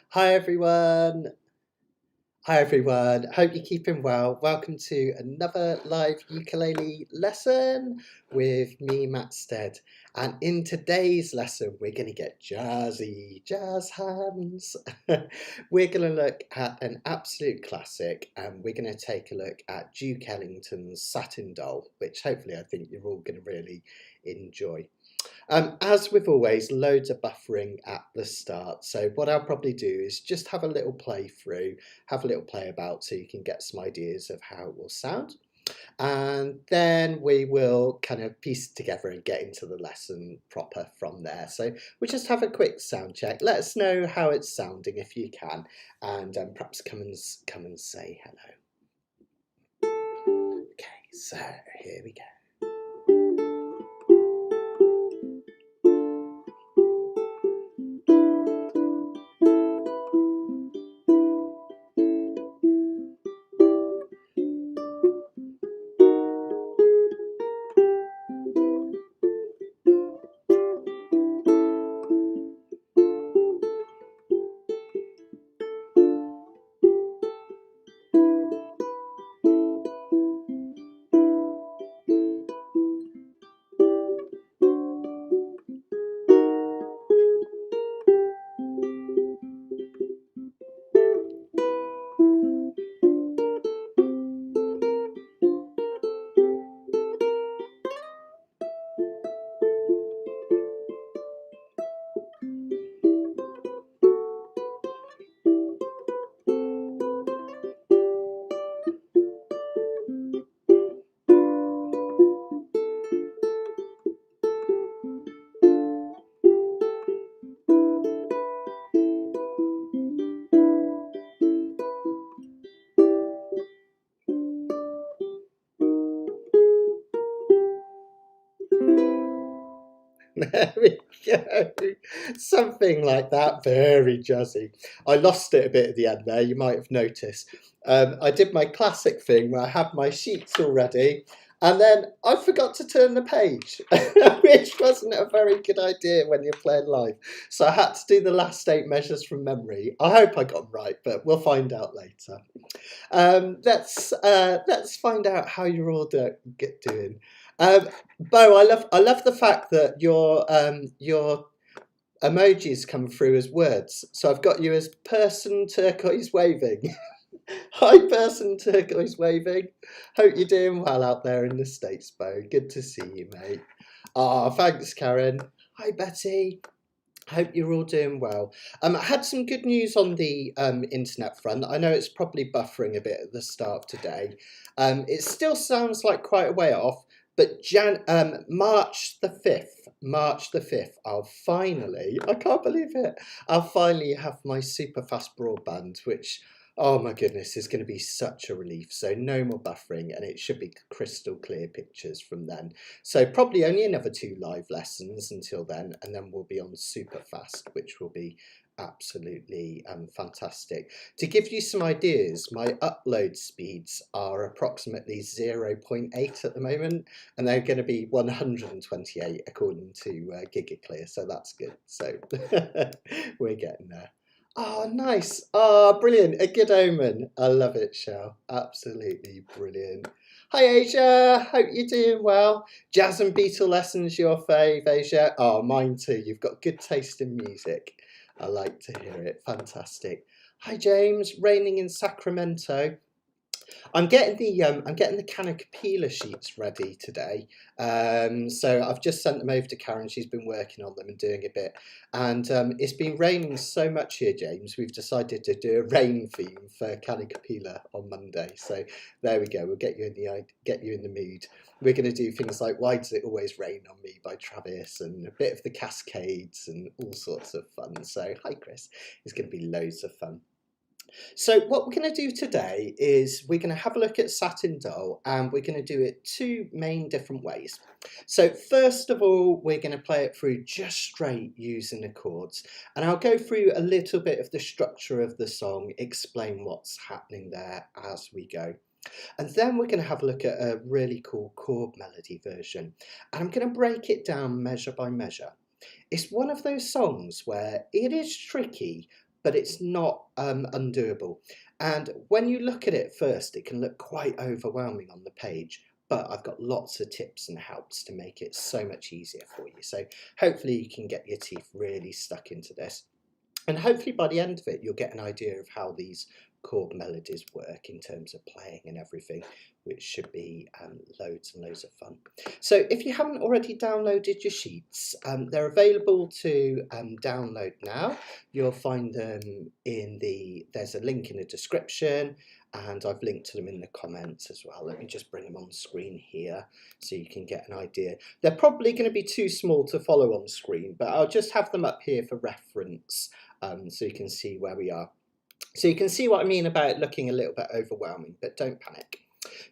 Hi everyone. Hi everyone. Hope you're keeping well. Welcome to another live ukulele lesson with me, Matt Stead. And in today's lesson, we're going to get jazzy, jazz hands. We're going to look at an absolute classic, and we're going to take a look at Duke Ellington's Satin Doll, which hopefully I think you're all going to really enjoy. As with always, loads of buffering at the start. So what I'll probably do is just have a little play through, have a little play about so you can get some ideas of how it will sound. And then we will kind of piece it together and get into the lesson proper from there. So we'll just have a quick sound check. Let us know how it's sounding if you can, and perhaps come and say hello. Okay, so here we go. There we go. Something like that. Very jazzy. I lost it a bit at the end there, you might have noticed. I did my classic thing where I had my sheets all ready and then I forgot to turn the page, which wasn't a very good idea when you're playing live. So I had to do the last 8 measures from memory. I hope I got them right, but we'll find out later. Let's find out how you're all doing. Bo, I love the fact that your emojis come through as words. So I've got you as person turquoise waving. Hi, person turquoise waving. Hope you're doing well out there in the States, Bo. Good to see you, mate. Ah, thanks, Karen. Hi, Betty. Hope you're all doing well. I had some good news on the internet front. I know it's probably buffering a bit at the start of today. It still sounds like quite a way off, but March the 5th, I can't believe it, I'll finally have my super fast broadband, which, oh my goodness, is going to be such a relief. So no more buffering, and it should be crystal clear pictures from then. So probably only another 2 live lessons until then, and then we'll be on super fast, which will be absolutely fantastic. To give you some ideas, my upload speeds are approximately 0.8 at the moment, and they're going to be 128 according to GigaClear, so that's good. So we're getting there. Oh, nice. Oh, brilliant. A good omen. I love it, Shell. Absolutely brilliant. Hi, Asia. Hope you're doing well. Jazz and Beatle lessons your fave, Asia? Oh, mine too. You've got good taste in music. I like to hear it. Fantastic. Hi, James. Raining in Sacramento. I'm getting the Canopila sheets ready today. So I've just sent them over to Karen. She's been working on them and doing a bit. And it's been raining so much here, James. We've decided to do a rain theme for Canopila on Monday. So there we go. We'll get you in the mood. We're going to do things like "Why Does It Always Rain on Me" by Travis, and a bit of the Cascades and all sorts of fun. So hi, Chris. It's going to be loads of fun. So what we're going to do today is we're going to have a look at Satin Doll, and we're going to do it 2 main different ways. So first of all, we're going to play it through just straight using the chords, and I'll go through a little bit of the structure of the song, explain what's happening there as we go. And then we're going to have a look at a really cool chord melody version, and I'm going to break it down measure by measure. It's one of those songs where it is tricky, but it's not undoable. And when you look at it first, it can look quite overwhelming on the page, but I've got lots of tips and helps to make it so much easier for you. So hopefully you can get your teeth really stuck into this. And hopefully by the end of it, you'll get an idea of how these chord melodies work in terms of playing and everything, which should be loads and loads of fun. So if you haven't already downloaded your sheets, they're available to download now. You'll find them there's a link in the description, and I've linked to them in the comments as well. Let me just bring them on screen here so you can get an idea. They're probably going to be too small to follow on screen, but I'll just have them up here for reference so you can see where we are. So you can see what I mean about it looking a little bit overwhelming, but don't panic.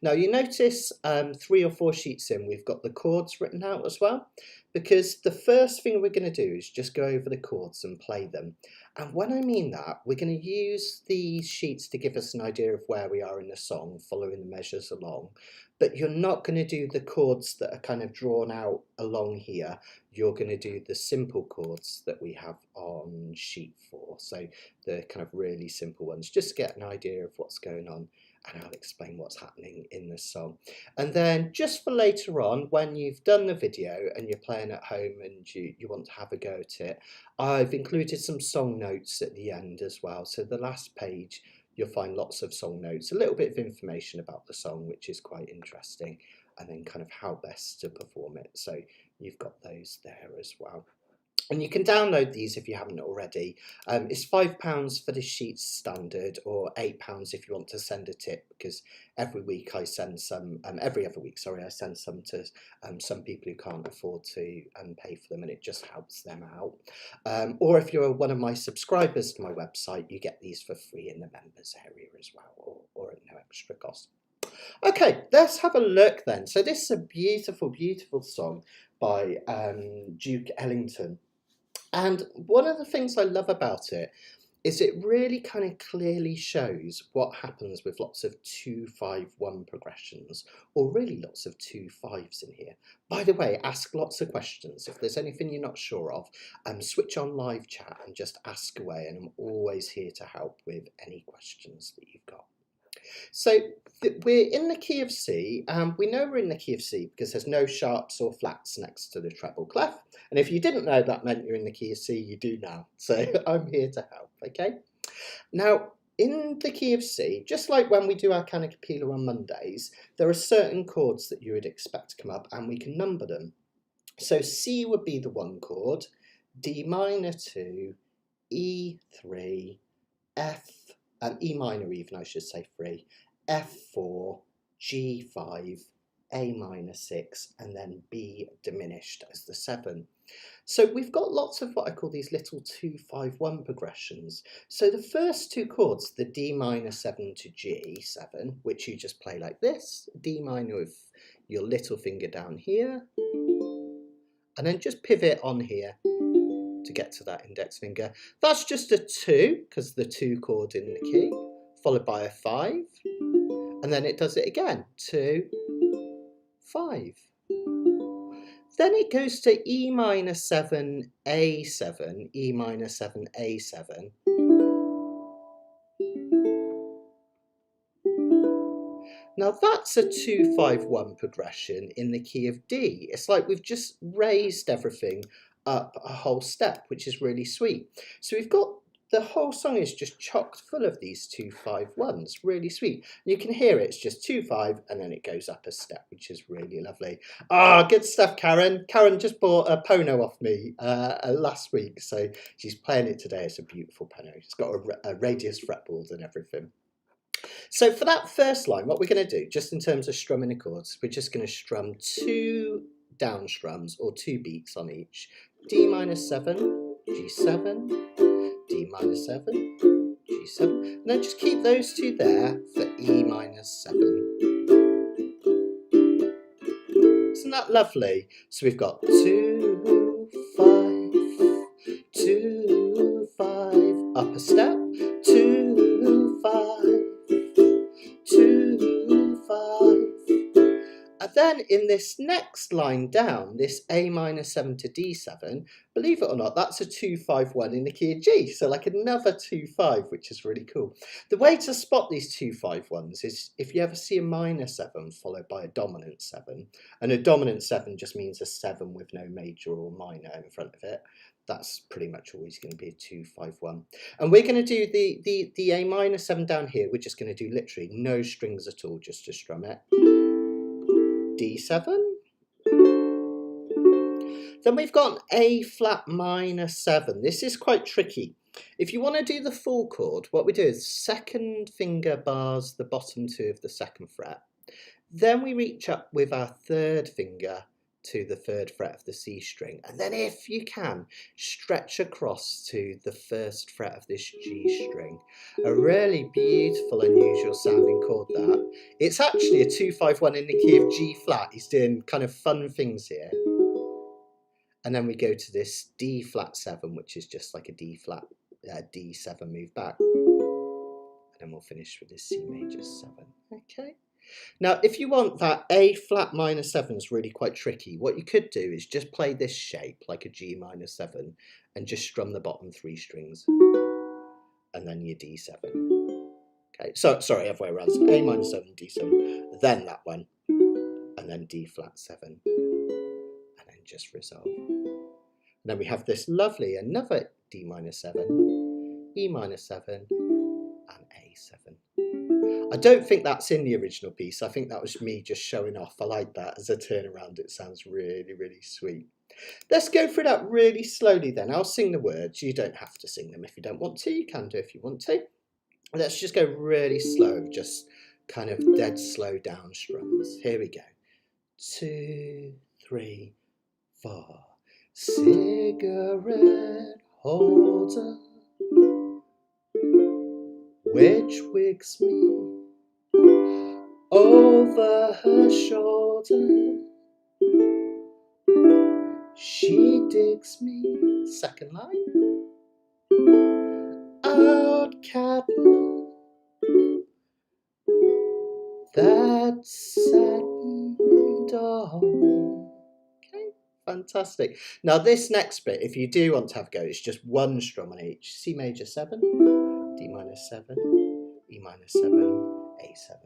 Now you notice 3 or 4 sheets in, we've got the chords written out as well, because the first thing we're going to do is just go over the chords and play them. And when I mean that, we're going to use these sheets to give us an idea of where we are in the song, following the measures along. But you're not going to do the chords that are kind of drawn out along here. You're going to do the simple chords that we have on sheet 4. So the kind of really simple ones, just to get an idea of what's going on. And I'll explain what's happening in the song. And then just for later on, when you've done the video and you're playing at home and you want to have a go at it, I've included some song notes at the end as well. So the last page, you'll find lots of song notes, a little bit of information about the song, which is quite interesting, and then kind of how best to perform it. So you've got those there as well. And you can download these if you haven't already. It's £5 for the sheets standard, or £8 if you want to send a tip, because every week I send some, every other week, sorry, I send some to some people who can't afford to pay for them, and it just helps them out. Or if you're one of my subscribers to my website, you get these for free in the members area as well, or at no extra cost. Okay, let's have a look then. So this is a beautiful, beautiful song by Duke Ellington. And one of the things I love about it is it really kind of clearly shows what happens with lots of 2-5-1 progressions, or really lots of 2-5s in here. By the way, ask lots of questions. If there's anything you're not sure of, switch on live chat and just ask away, and I'm always here to help with any questions that you've got. So we're in the key of C, and we know we're in the key of C because there's no sharps or flats next to the treble clef. And if you didn't know that meant you're in the key of C, you do now. So I'm here to help, okay? Now, in the key of C, just like when we do our Can a Cappella on Mondays, there are certain chords that you would expect to come up, and we can number them. So C would be the 1 chord, D minor 2, E 3, F, E minor even, I should say 3, F4, G5, A minor 6, and then B diminished as the 7. So we've got lots of what I call these little 2-5-1 progressions. So the first 2 chords, the D minor 7 to G7, which you just play like this, D minor with your little finger down here, and then just pivot on here to get to that index finger. That's just a 2, because the 2 chord in the key, followed by a 5, and then it does it again, 2, 5. Then it goes to E minor 7, A7, E minor 7, A7. Now that's a 2-5-1 progression in the key of D. It's like we've just raised everything up a whole step, which is really sweet. So we've got the whole song is just chocked full of these 2-5-1s, really sweet. You can hear it, it's just 2-5 and then it goes up a step, which is really lovely. Ah, good stuff, Karen. Karen just bought a Pono off me last week, so she's playing it today. It's a beautiful Pono. It's got a radius fretboard and everything. So for that first line, what we're going to do, just in terms of strumming the chords, we're just going to strum 2 down strums, or 2 beats on each. D minor 7, G7, D minor 7, G7, and then just keep those 2 there for E minor 7. Isn't that lovely? So we've got 2, 5, 2, 5, up a step, 2, 5, 2, 5, and then then in this next line down, this A minor 7 to D7, believe it or not, that's a 2-5-1 in the key of G. So like another 2-5, which is really cool. The way to spot these 2-5-1s is if you ever see a minor 7 followed by a dominant 7, and a dominant 7 just means a 7 with no major or minor in front of it. That's pretty much always going to be a 2-5-1. And we're going to do the A minor 7 down here. We're just going to do literally no strings at all, just to strum it. D7. Then we've got A flat minor 7. This is quite tricky. If you want to do the full chord, what we do is second finger bars the bottom 2 of the 2nd fret. Then we reach up with our 3rd finger to the 3rd fret of the C string, and then if you can, stretch across to the 1st fret of this G string. A really beautiful, unusual sounding chord that. It's actually a 2-5-1 in the key of G flat. He's doing kind of fun things here. And then we go to this D flat 7, which is just like a D flat, D7 move back. And then we'll finish with this C major 7, okay? Now, if you want that A flat minor 7 is really quite tricky, what you could do is just play this shape like a G minor 7 and just strum the bottom 3 strings and then your D7. Okay, so sorry, other way around. So A minor 7, D7, then that one, and then D flat 7, and then just resolve. And then we have this lovely another D minor 7, E minor 7, and A7. I don't think that's in the original piece. I think that was me just showing off. I like that as a turnaround. It sounds really, really sweet. Let's go through that really slowly then. I'll sing the words. You don't have to sing them if you don't want to. You can do if you want to. Let's just go really slow, just kind of dead slow down strums. Here we go. 2, 3, 4. Cigarette holder, which wigs me over her shoulder. She digs me, 2nd line, out catting that satin doll. Okay, fantastic. Now this next bit, if you do want to have a go, it's just one strum on each. C major 7, D minor 7, E minor 7, A7.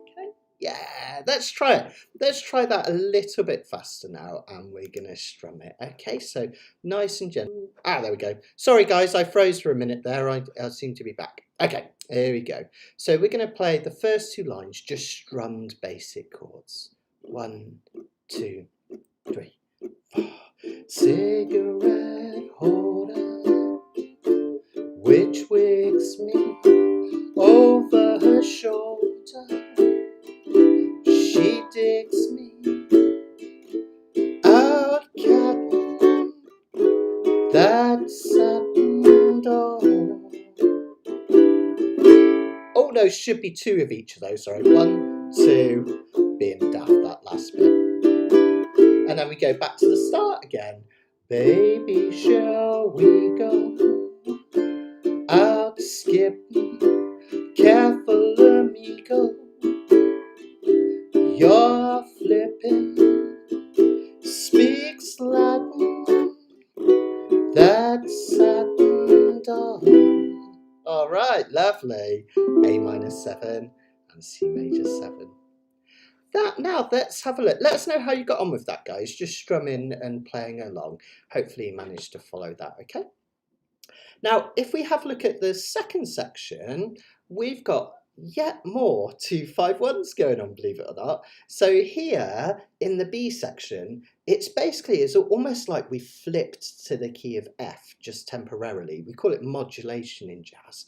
Okay, yeah, let's try it. Let's try that a little bit faster now, and we're going to strum it. Okay, so nice and gentle. Ah, there we go. Sorry guys, I froze for a minute there. I seem to be back. Okay, here we go. So we're going to play the first 2 lines, just strummed basic chords. 1, 2, 3, 4. Cigarette holder, which wigs me over her shoulder. She digs me out catting that satin doll. Oh no, should be 2 of each of those, sorry. 1, 2, being daft that last bit. And then we go back to the start again. Baby, shall we go out skipping? Careful, amigo, you're flipping. Speaks Latin, that satin doll. All right, lovely. A minor 7 and C major 7. Now let's have a look. Let us know how you got on with that, guys. Just strumming and playing along. Hopefully you managed to follow that, okay? Now, if we have a look at the 2nd section, we've got yet more 2-5-1s going on, believe it or not. So here in the B section, it's almost like we flipped to the key of F just temporarily. We call it modulation in jazz.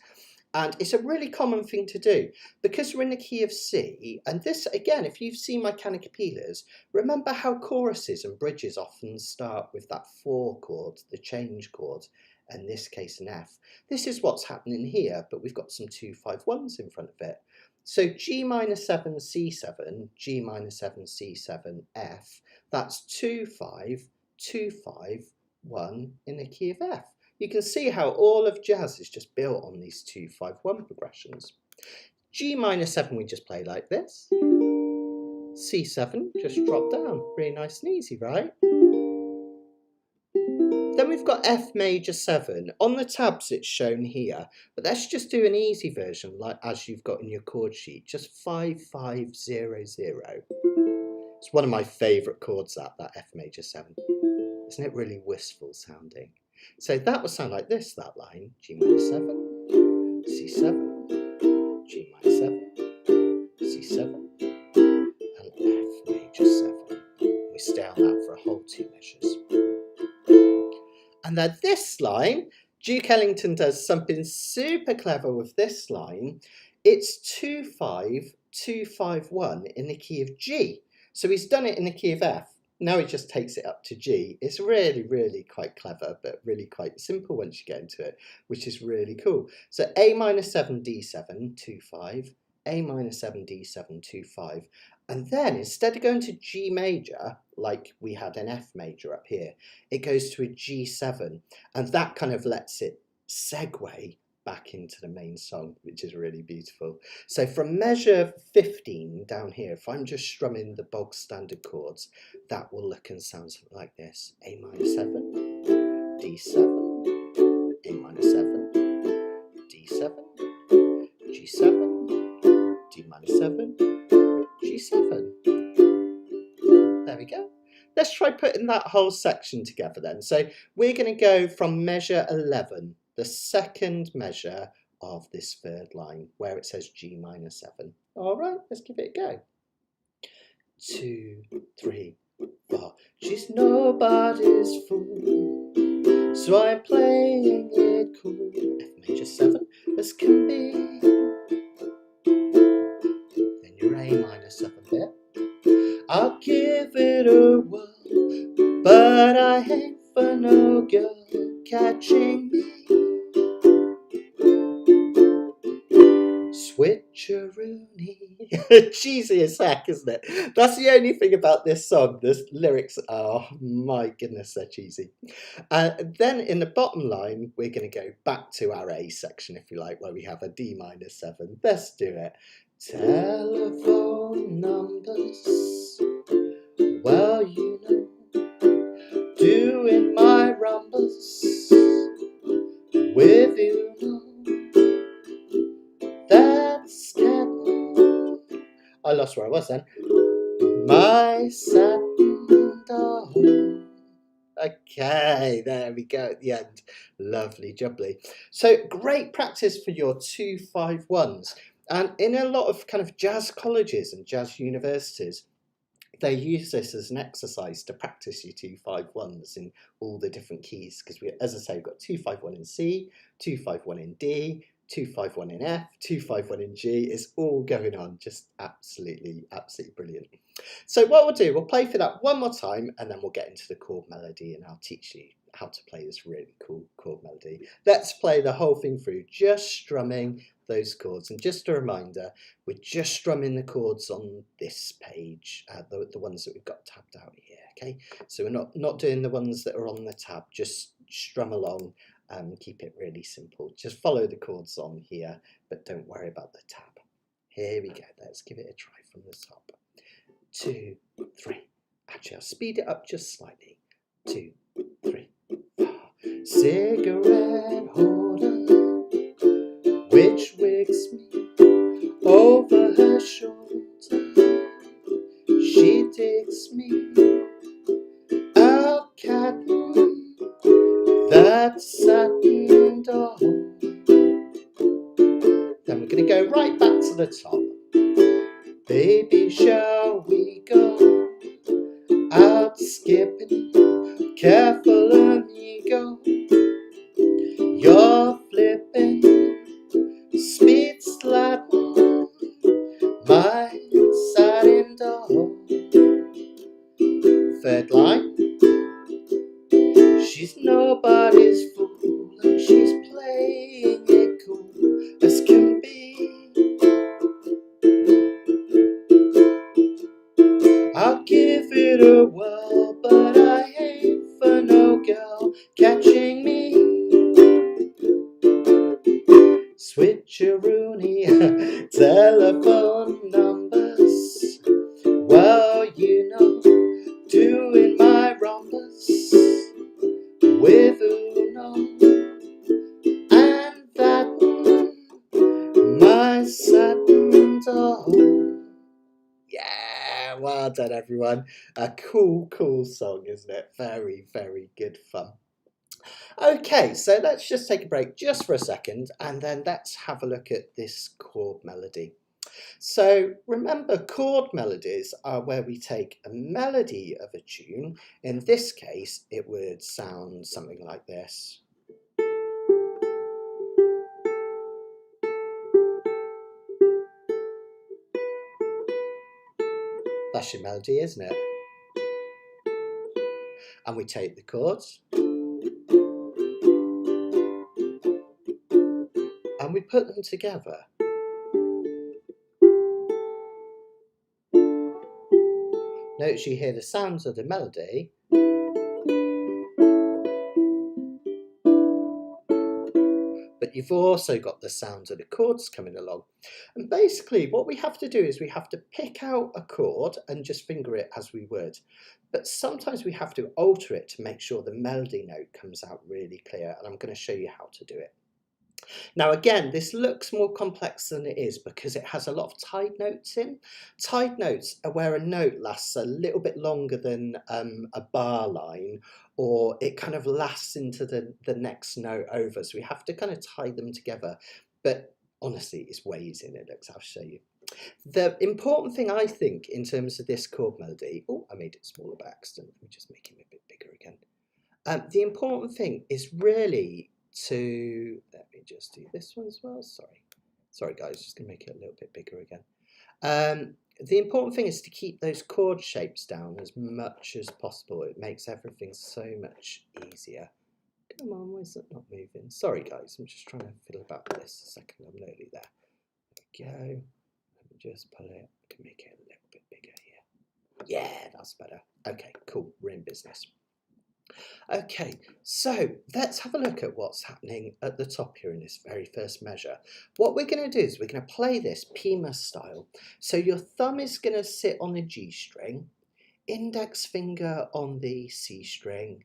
And it's a really common thing to do because we're in the key of C. And this, again, if you've seen my canacapellas, remember how choruses and bridges often start with that 4 chord, the change chord, in this case an F. This is what's happening here, but we've got some 2-5-1s in front of it. So G minor 7, C7, G minor 7, C7, F. That's 2-5, 2-5, 1 in the key of F. You can see how all of jazz is just built on these 2-5-1 progressions. G minor 7 we just play like this. C7, just drop down. Really nice and easy, right? Then we've got F major 7. On the tabs it's shown here, but let's just do an easy version like as you've got in your chord sheet, just 5500. It's one of my favourite chords, that F major 7. Isn't it really wistful sounding? So that will sound like this, that line. G minor 7, C7, G minor 7, C7, and F major 7. We stay on that for a whole 2 measures. And then this line, Duke Ellington does something super clever with this line. It's 2-5-2-5-1 in the key of G. So he's done it in the key of F. Now he just takes it up to G. It's really, really quite clever, but really quite simple once you get into it, which is really cool. So A minor 7, D7, 2-5, A minor 7, D7, 2-5. And then instead of going to G major, like we had an F major up here, it goes to a G7. And that kind of lets it segue back into the main song, which is really beautiful. So from measure 15 down here, if I'm just strumming the bog standard chords, that will look and sound something like this. A minor 7, D7, A minor 7, D7, G7, D minor 7, G7. There we go. Let's try putting that whole section together then. So we're going to go from measure 11, the second measure of this third line, where it says G minor 7. All right, let's give it a go. 2, 3, 4. She's nobody's fool, so I'm playing it cool. F major 7 as can be. Then your A minor 7 bit. I'll give it a whirl, but I ain't for no girl catching me. Switcheroony. Cheesy as heck, isn't it? That's the only thing about this song. The lyrics, oh my goodness, they're cheesy. Then in the bottom line, we're going to go back to our A section, if you like, where we have a D minor 7. Let's do it. Telephone numbers, well, you know, doing my rumbles with you know. That's Satin. I lost where I was then. My Satin Doll. Okay, there we go at the end. Lovely jubbly. So great practice for your 2-5-1s. And in a lot of kind of jazz colleges and jazz universities, they use this as an exercise to practice your 2-5-1s in all the different keys. Because we, as I say, we've got 2-5-1 in C, 2-5-1 in D, 2-5-1 in F, 2-5-1 in G. It's all going on, just absolutely brilliant. So what we'll do, we'll play for that one more time, and then we'll get into the chord melody, and I'll teach you how to play this really cool chord melody. Let's play the whole thing through, just strumming those chords. And just a reminder, we're just strumming the chords on this page, the ones that we've got tabbed out here, okay? So we're not doing the ones that are on the tab, just strum along. Keep it really simple. Just follow the chords on here, but don't worry about the tab. Here we go. Let's give it a try from the top. 2, 3. Actually, I'll speed it up just slightly. 2, 3, 4. Cigarette holder, which wakes me over her shoulder. She takes me out catting that satin doll. Then we're going to go right back to the top. Baby, shall we go out skipping? Careful, amigo, you're flipping, speed sliding, my satin doll. Third line. She's nobody's fool, and she's playing it cool as can be. I'll give it a whirl, but I ain't for no girl catching me. Switcheroony, telephone numbers, well, with Uno and that my satin doll. Yeah, well done everyone. A cool song, isn't it? Very, very good fun. Okay, so let's just take a break just for a second and then let's have a look at this chord melody. So remember, chord melodies are where we take a melody of a tune. In this case, it would sound something like this. That's your melody, isn't it? And we take the chords and we put them together. Notice you hear the sounds of the melody, but you've also got the sounds of the chords coming along. And basically what we have to do is we have to pick out a chord and just finger it as we would. But sometimes we have to alter it to make sure the melody note comes out really clear, and I'm going to show you how to do it. Now again, this looks more complex than it is because it has a lot of tied notes in. Tied notes are where a note lasts a little bit longer than a bar line, or it kind of lasts into the next note over. So we have to kind of tie them together. But honestly, it's way easier than it looks. I'll show you. The important thing I think in terms of this chord melody, oh, I made it smaller by accident. Let me just make it a bit bigger again. The important thing is really to, let me just do this one as well, sorry guys, just gonna make it a little bit bigger again. The important thing is to keep those chord shapes down as much as possible. It makes everything so much easier. Come on, why is it not moving? Sorry guys, I'm just trying to fiddle about with this a second. I'm nearly there. There we go. Let me just pull it. I can make it a little bit bigger here. Yeah, that's better. Okay, cool, we're in business. Okay, so let's have a look at what's happening at the top here in this very first measure. What we're going to do is we're going to play this Pima style. So your thumb is going to sit on the G string, index finger on the C string,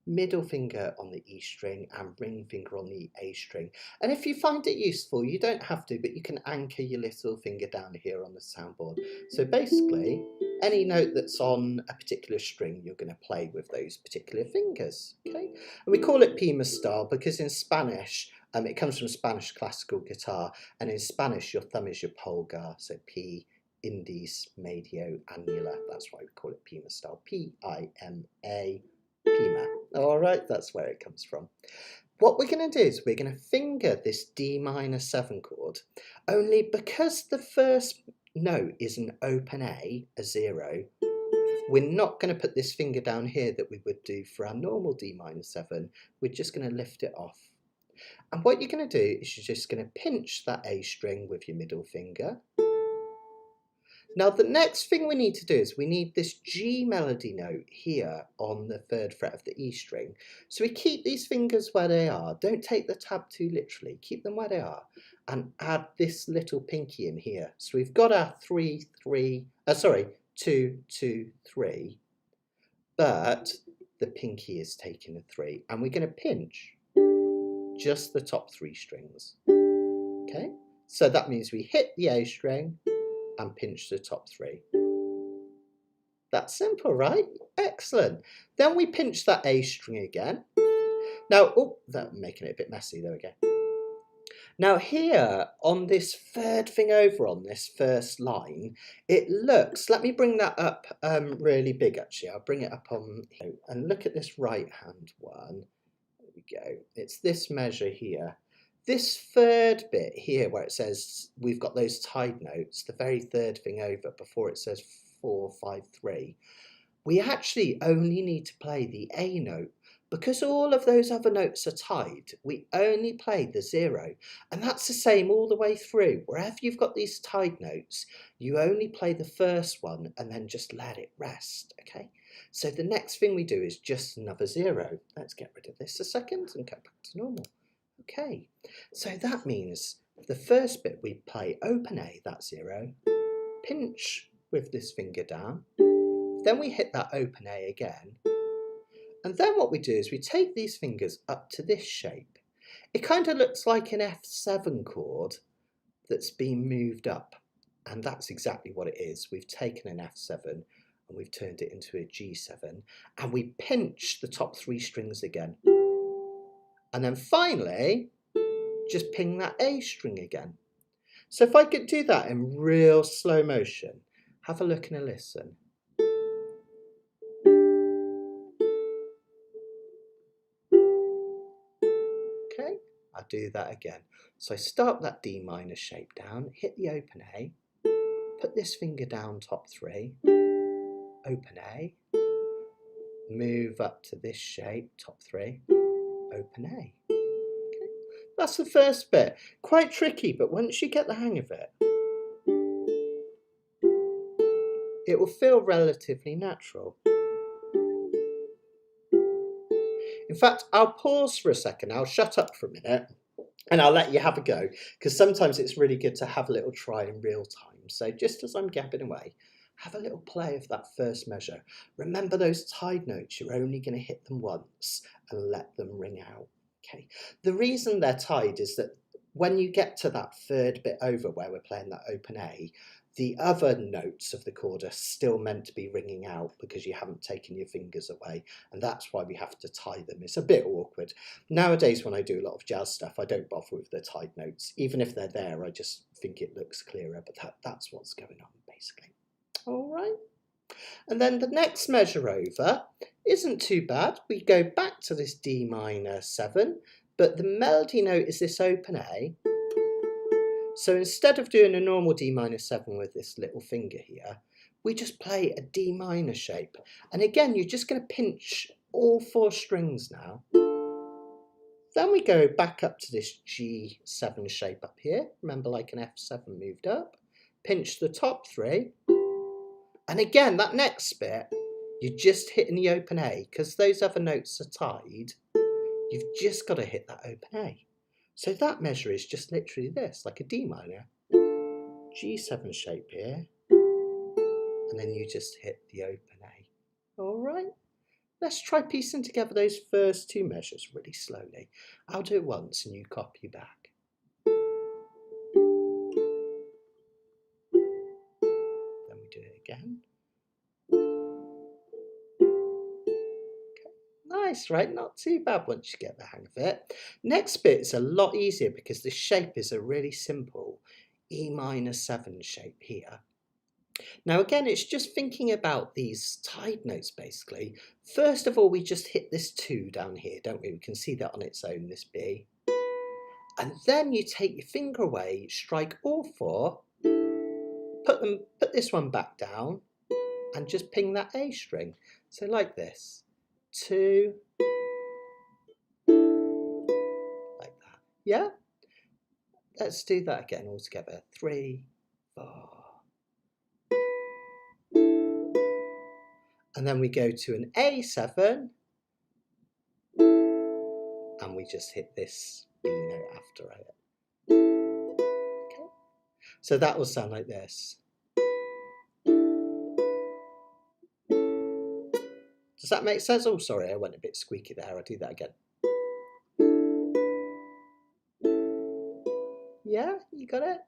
middle finger on the E string, and ring finger on the A string. And if you find it useful, you don't have to, but you can anchor your little finger down here on the soundboard. So basically, any note that's on a particular string, you're going to play with those particular fingers. Okay, and we call it Pima style because in Spanish, it comes from Spanish classical guitar, and in Spanish, your thumb is your pulgar, so P, index, medio, annular. That's why we call it Pima style. P-I-M-A. Pima. All right, that's where it comes from. What we're going to do is we're going to finger this D minor 7 chord, only because the first note is an open A, a 0, we're not going to put this finger down here that we would do for our normal D minor 7. We're just going to lift it off. And what you're going to do is you're just going to pinch that A string with your middle finger. Now the next thing we need to do is we need this G melody note here on the 3rd fret of the E string. So we keep these fingers where they are. Don't take the tab too literally. Keep them where they are and add this little pinky in here. So we've got our 2, 2, 3, but the pinky is taking a 3, and we're going to pinch just the top 3 strings. Okay, so that means we hit the A string and pinch the top 3. That's simple, right? Excellent. Then we pinch that A string again. Now, oh, that's making it a bit messy. There we go. Now here on this 3rd thing over on this first line, it looks, let me bring that up really big actually. I'll bring it up on, and look at this right hand one. There we go. It's this measure here. This 3rd bit here where it says we've got those tied notes, the very 3rd thing over before it says 4, 5, 3, we actually only need to play the A note. Because all of those other notes are tied, we only play the 0. And that's the same all the way through. Wherever you've got these tied notes, you only play the first one and then just let it rest, okay? So the next thing we do is just another 0. Let's get rid of this a second and go back to normal. Okay, so that means the first bit we play open A, that's 0, pinch with this finger down, then we hit that open A again, And then what we do is we take these fingers up to this shape. It kind of looks like an F7 chord that's been moved up. And that's exactly what it is. We've taken an F7 and we've turned it into a G7. And we pinch the top 3 strings again. And then finally, just ping that A string again. So if I could do that in real slow motion, have a look and a listen. Okay, I'll do that again. So I start that D minor shape down, hit the open A, put this finger down top 3, open A, move up to this shape, top 3, open A. Okay. That's the first bit. Quite tricky, but once you get the hang of it, it will feel relatively natural. In fact, I'll pause for a second, I'll shut up for a minute, and I'll let you have a go, because sometimes it's really good to have a little try in real time. So just as I'm gabbing away, have a little play of that first measure. Remember those tied notes, you're only going to hit them once and let them ring out. Okay. The reason they're tied is that when you get to that third bit over where we're playing that open A, the other notes of the chord are still meant to be ringing out because you haven't taken your fingers away, and that's why we have to tie them. It's a bit awkward. Nowadays, when I do a lot of jazz stuff, I don't bother with the tied notes. Even if they're there, I just think it looks clearer, but that's what's going on, basically. All right. And then the next measure over isn't too bad. We go back to this D minor 7, but the melody note is this open A. So instead of doing a normal D minor 7 with this little finger here, we just play a D minor shape. And again, you're just going to pinch all 4 strings now. Then we go back up to this G7 shape up here. Remember, like an F7 moved up. Pinch the top 3. And again, that next bit, you're just hitting the open A. Because those other notes are tied, you've just got to hit that open A. So that measure is just literally this, like a D minor, G7 shape here, and then you just hit the open A. All right, let's try piecing together those first 2 measures really slowly. I'll do it once and you copy back. Then we do it again. Nice, right? Not too bad once you get the hang of it. Next bit is a lot easier because the shape is a really simple E minor 7 shape here. Now again, it's just thinking about these tied notes basically. First of all, we just hit this 2 down here, don't we? We can see that on its own, this B. And then you take your finger away, strike all 4, put this one back down, and just ping that A string. So like this. 2, like that. Yeah? Let's do that again all together. 3, 4. And then we go to an A7. And we just hit this B note after it. Okay. So that will sound like this. Does that make sense? Oh, sorry, I went a bit squeaky there. I'll do that again. Yeah, you got it?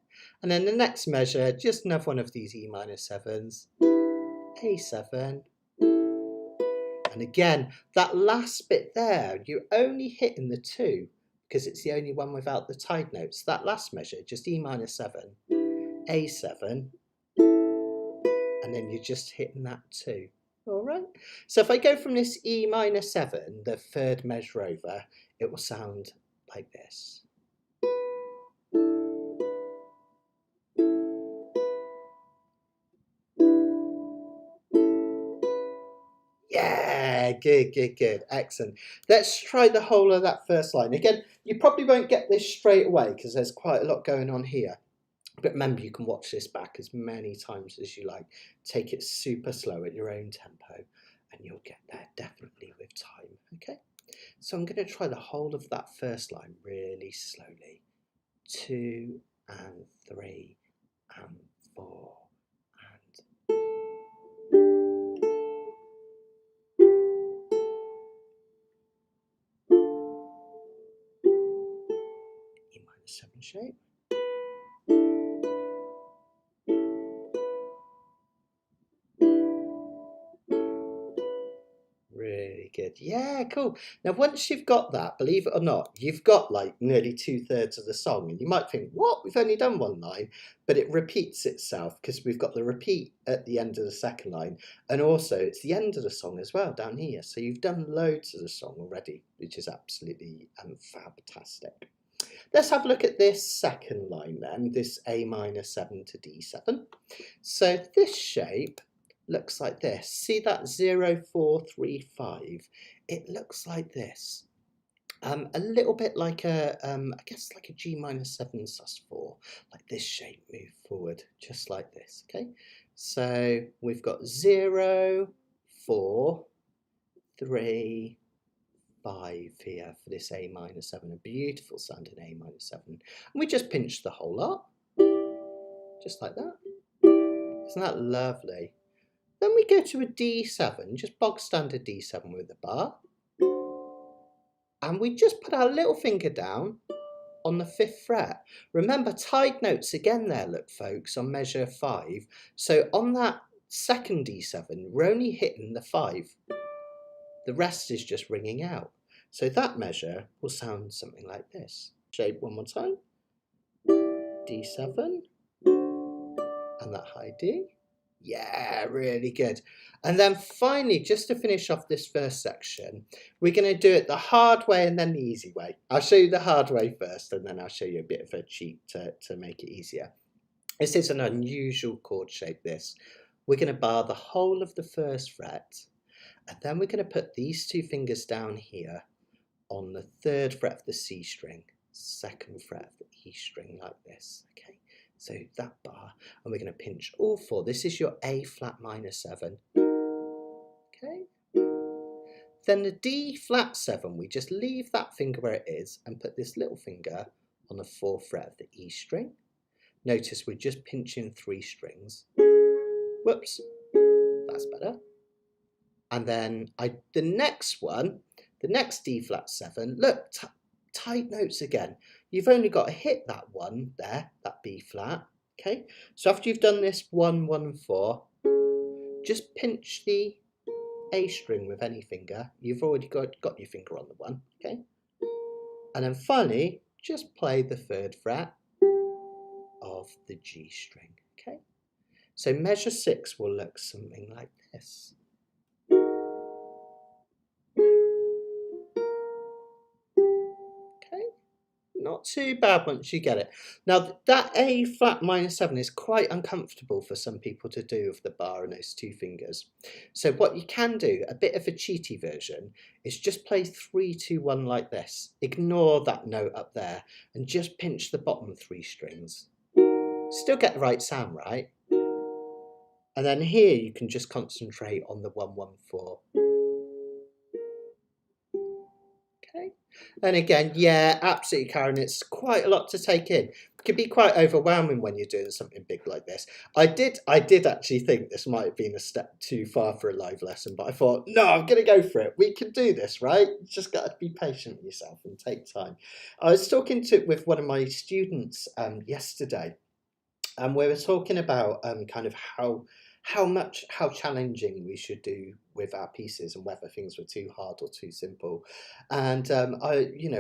And then the next measure, just another one of these E minor 7s. A7. And again, that last bit there, you're only hitting the 2 because it's the only one without the tied notes. That last measure, just E minor 7, A7, and then you're just hitting that 2. All right. So if I go from this E minor 7, the third measure over, it will sound like this. Yeah, good, good, good. Excellent. Let's try the whole of that first line. Again, you probably won't get this straight away because there's quite a lot going on here. But remember, you can watch this back as many times as you like. Take it super slow at your own tempo and you'll get there definitely with time. Okay, so I'm going to try the whole of that first line really slowly. 2 and 3 and 4 and... 7 shape. Really good. Yeah, cool. Now, once you've got that, believe it or not, you've got like nearly 2/3 of the song. And you might think, what? We've only done one line. But it repeats itself because we've got the repeat at the end of the second line. And also, it's the end of the song as well down here. So you've done loads of the song already, which is absolutely fantastic. Let's have a look at this second line then, this A minor 7 to D7. So this shape looks like this. See that 0, 4, 3, 5? It looks like this. A little bit like a, I guess like a G minor 7 sus4, like this shape move forward, just like this, okay? So we've got 0, 4, 3, 5 here for this A minor 7, a beautiful sounding A minor 7. And we just pinch the whole lot, just like that. Isn't that lovely? Then we go to a D7, just bog standard D7 with a bar. And we just put our little finger down on the 5th fret. Remember, tied notes again there, look folks, on measure 5. So on that second D7, we're only hitting the 5. The rest is just ringing out. So that measure will sound something like this. Shape one more time. D7. And that high D. Yeah, really good. And then finally, just to finish off this first section, we're going to do it the hard way and then the easy way. I'll show you the hard way first, and then I'll show you a bit of a cheat to make it easier. This is an unusual chord shape, this. We're going to bar the whole of the 1st fret, and then we're going to put these 2 fingers down here on the 3rd fret of the C string, 2nd fret of the E string, like this, okay? So that bar, and we're going to pinch all 4. This is your A flat minor 7. Okay. Then the D flat 7, we just leave that finger where it is and put this little finger on the 4th fret of the E string. Notice we're just pinching 3 strings. Whoops, that's better. And then the next one, the next D flat 7, look, tight notes again. You've only got to hit that one there, that B flat, okay? So after you've done this 1, 1 and 4, just pinch the A string with any finger. You've already got your finger on the 1, okay? And then finally, just play the 3rd fret of the G string, okay? So measure 6 will look something like this. Not too bad once you get it. Now that A flat minor 7 is quite uncomfortable for some people to do with the bar and those 2 fingers. So what you can do, a bit of a cheaty version, is just play 3, 2, 1 like this. Ignore that note up there and just pinch the bottom 3 strings. Still get the right sound, right? And then here you can just concentrate on the 1, 1, 4. And again, yeah, absolutely, Karen, it's quite a lot to take in. It can be quite overwhelming when you're doing something big like this. I did actually think this might have been a step too far for a live lesson, but I thought, no, I'm going to go for it. We can do this, right? You just got to be patient with yourself and take time. I was talking with one of my students yesterday, and we were talking about kind of how challenging we should do with our pieces and whether things were too hard or too simple. And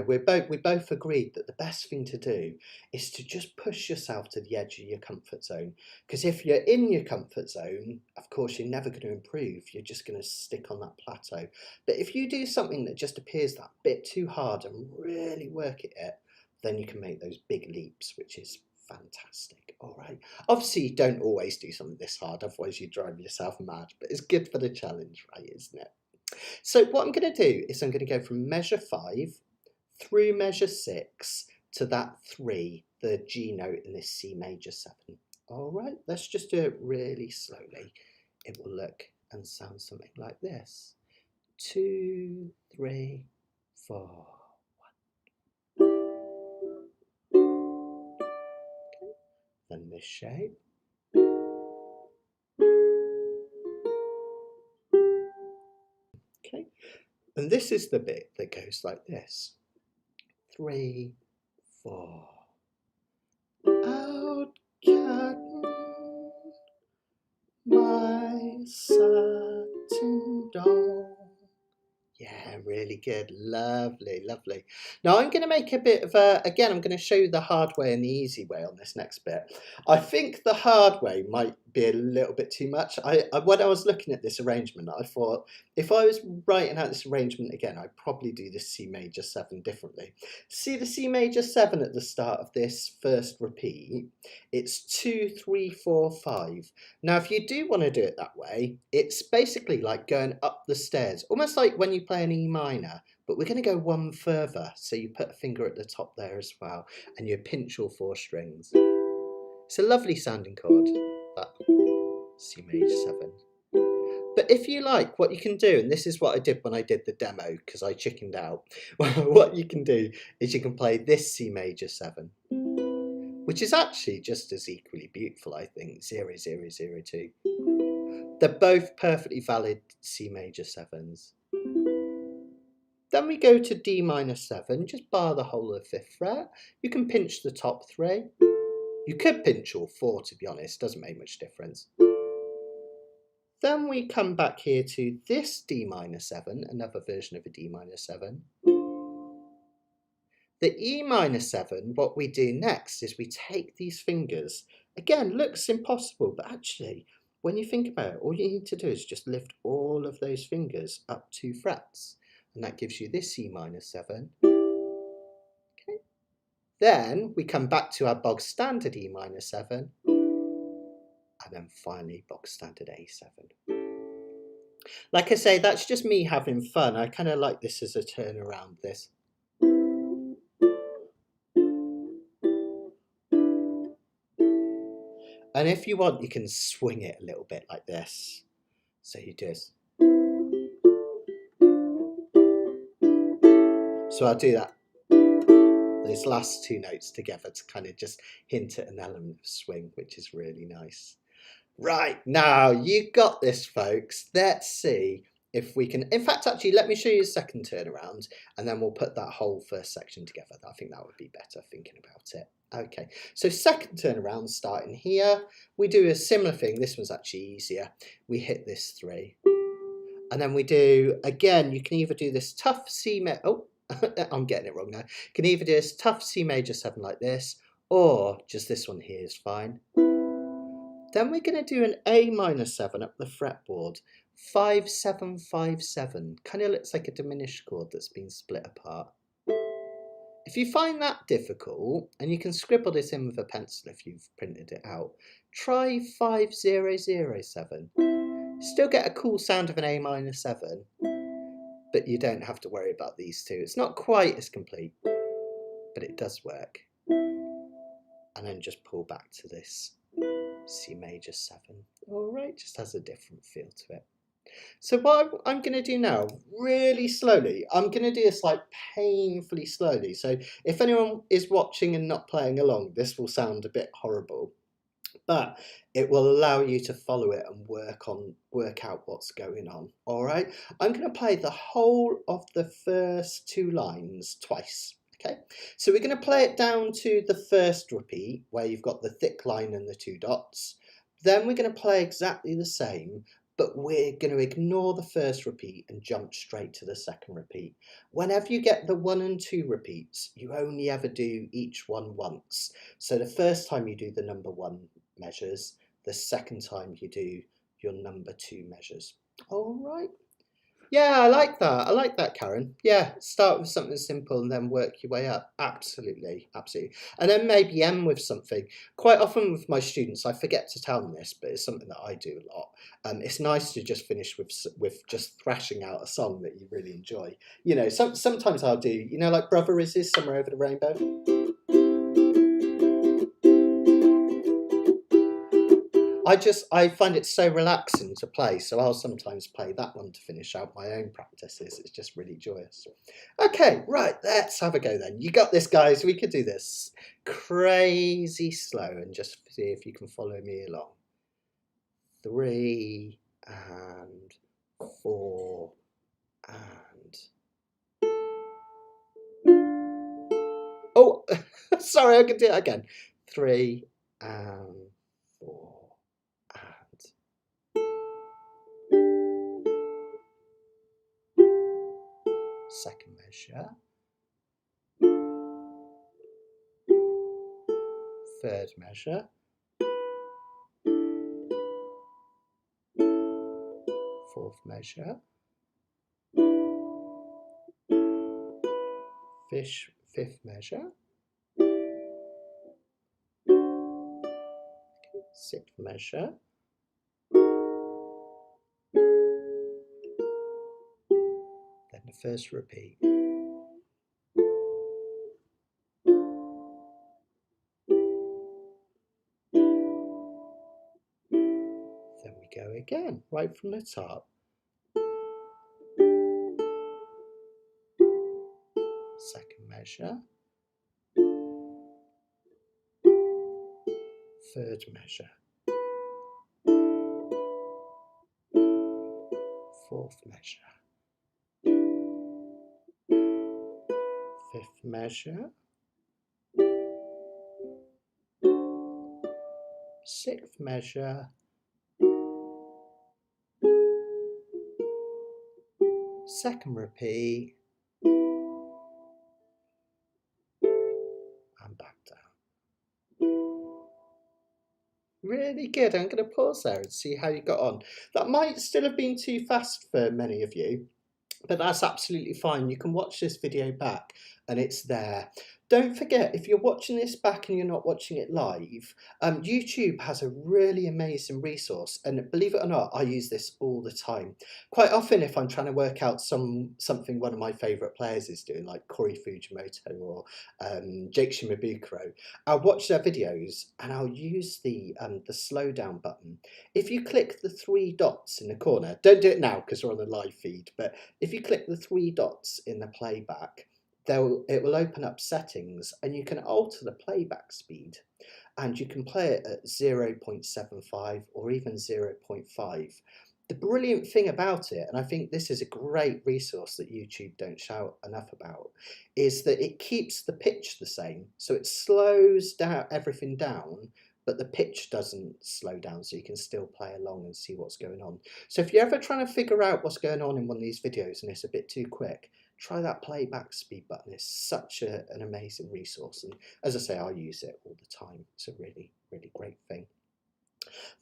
we both agreed that the best thing to do is to just push yourself to the edge of your comfort zone. Because if you're in your comfort zone, of course, you're never going to improve. You're just going to stick on that plateau. But if you do something that just appears that bit too hard and really work at it, then you can make those big leaps, which is fantastic. All right. Obviously, you don't always do something this hard, otherwise you drive yourself mad, but it's good for the challenge, right, isn't it? So what I'm going to do is I'm going to go from measure 5 through measure 6 to that 3, the G note in this C major 7. All right, let's just do it really slowly. It will look and sound something like this. 2, 3, 4. Then this shape. Okay, and this is the bit that goes like this. 3, 4. cloud curtain, my satin doll. Yeah, really good. Lovely, lovely. Now I'm going to make a bit of a, again, I'm going to show you the hard way and the easy way on this next bit. I think the hard way might be a little bit too much. When I was looking at this arrangement, I thought if I was writing out this arrangement again, I'd probably do the C major 7 differently. See the C major 7 at the start of this first repeat? It's 2, 3, 4, 5. Now, if you do want to do it that way, it's basically like going up the stairs, almost like when you play an E minor, but we're going to go one further. So you put a finger at the top there as well, and you pinch all 4 strings. It's a lovely sounding chord, that C major 7. But if you like, what you can do, and this is what I did when I did the demo, because I chickened out, what you can do is you can play this C major 7. Which is actually just as equally beautiful, I think, 0, 0, 0, 2. They're both perfectly valid C major 7s. Then we go to D minor 7, just bar the whole of the 5th fret. You can pinch the top 3. You could pinch all 4, to be honest, doesn't make much difference. Then we come back here to this D minor 7, another version of a D minor 7. The E minor 7, what we do next is we take these fingers. Again, looks impossible, but actually, when you think about it, all you need to do is just lift all of those fingers up 2 frets. And that gives you this E minor 7. Okay. Then we come back to our bog standard E minor 7. And then finally, bog standard A7. Like I say, that's just me having fun. I kind of like this as a turnaround, this. And if you want, you can swing it a little bit like this. So you do this. So I'll do that. Those last 2 notes together to kind of just hint at an element of swing, which is really nice. Right, now you got this, folks. Let's see if we can, in fact, actually, let me show you a second turnaround, and then we'll put that whole first section together. I think that would be better thinking about it. Okay, so second turnaround starting here, we do a similar thing. This one's actually easier. We hit this 3, and then we do, again, you can either do this tough C major, oh, I'm getting it wrong now. You can either do this tough C major 7 like this, or just this one here is fine. Then we're going to do an A minor 7 up the fretboard. 5, 7, 5, 7. Kind of looks like a diminished chord that's been split apart. If you find that difficult, and you can scribble this in with a pencil if you've printed it out, try 5, 0, 0, 7. Still get a cool sound of an A minor 7, but you don't have to worry about these 2. It's not quite as complete, but it does work. And then just pull back to this C major 7. All right, just has a different feel to it. So what I'm going to do now, really slowly, I'm going to do this like painfully slowly. So if anyone is watching and not playing along, this will sound a bit horrible, but it will allow you to follow it and work out what's going on. All right, I'm going to play the whole of the first 2 lines twice. Okay, so we're going to play it down to the first repeat where you've got the thick line and the 2 dots. Then we're going to play exactly the same, but we're going to ignore the first repeat and jump straight to the second repeat. Whenever you get the 1 and 2 repeats, you only ever do each one once. So the first time you do the number 1 measures, the second time you do your number 2 measures. All right. Yeah, I like that. I like that, Karen. Yeah, start with something simple and then work your way up. Absolutely, absolutely. And then maybe end with something. Quite often with my students, I forget to tell them this, but it's something that I do a lot. It's nice to just finish with just thrashing out a song that you really enjoy. You know, sometimes I'll do, you know, like Brother Is This, Somewhere Over the Rainbow. I find it so relaxing to play, so I'll sometimes play that one to finish out my own practices. It's just really joyous. Okay, right, let's have a go then. You got this, guys. We could do this crazy slow and just see if you can follow me along. 3 and 4 and... Oh, sorry, I can do it again. 3 and 4 and. Second measure. Third measure. Fourth measure. Fifth measure. Sixth measure. Then the first repeat. Then we go again, right from the top. Second measure. Third measure. Fourth measure. Fifth measure. Sixth measure. Second repeat. And back down. Really good. I'm going to pause there and see how you got on. That might still have been too fast for many of you, but that's absolutely fine. You can watch this video back and it's there. Don't forget, if you're watching this back and you're not watching it live, YouTube has a really amazing resource, and believe it or not, I use this all the time. Quite often, if I'm trying to work out something one of my favourite players is doing, like Corey Fujimoto or Jake Shimabukuro, I'll watch their videos and I'll use the slow down button. If you click the 3 dots in the corner, don't do it now because we're on a live feed, but if you click the 3 dots in the playback, it will open up settings and you can alter the playback speed, and you can play it at 0.75 or even 0.5. The brilliant thing about it, and I think this is a great resource that YouTube don't shout enough about, is that it keeps the pitch the same. So it slows down everything down, but the pitch doesn't slow down, so you can still play along and see what's going on. So if you're ever trying to figure out what's going on in one of these videos and it's a bit too quick, try that playback speed button. It's such an amazing resource, and as I say, I use it all the time. It's a really, really great thing.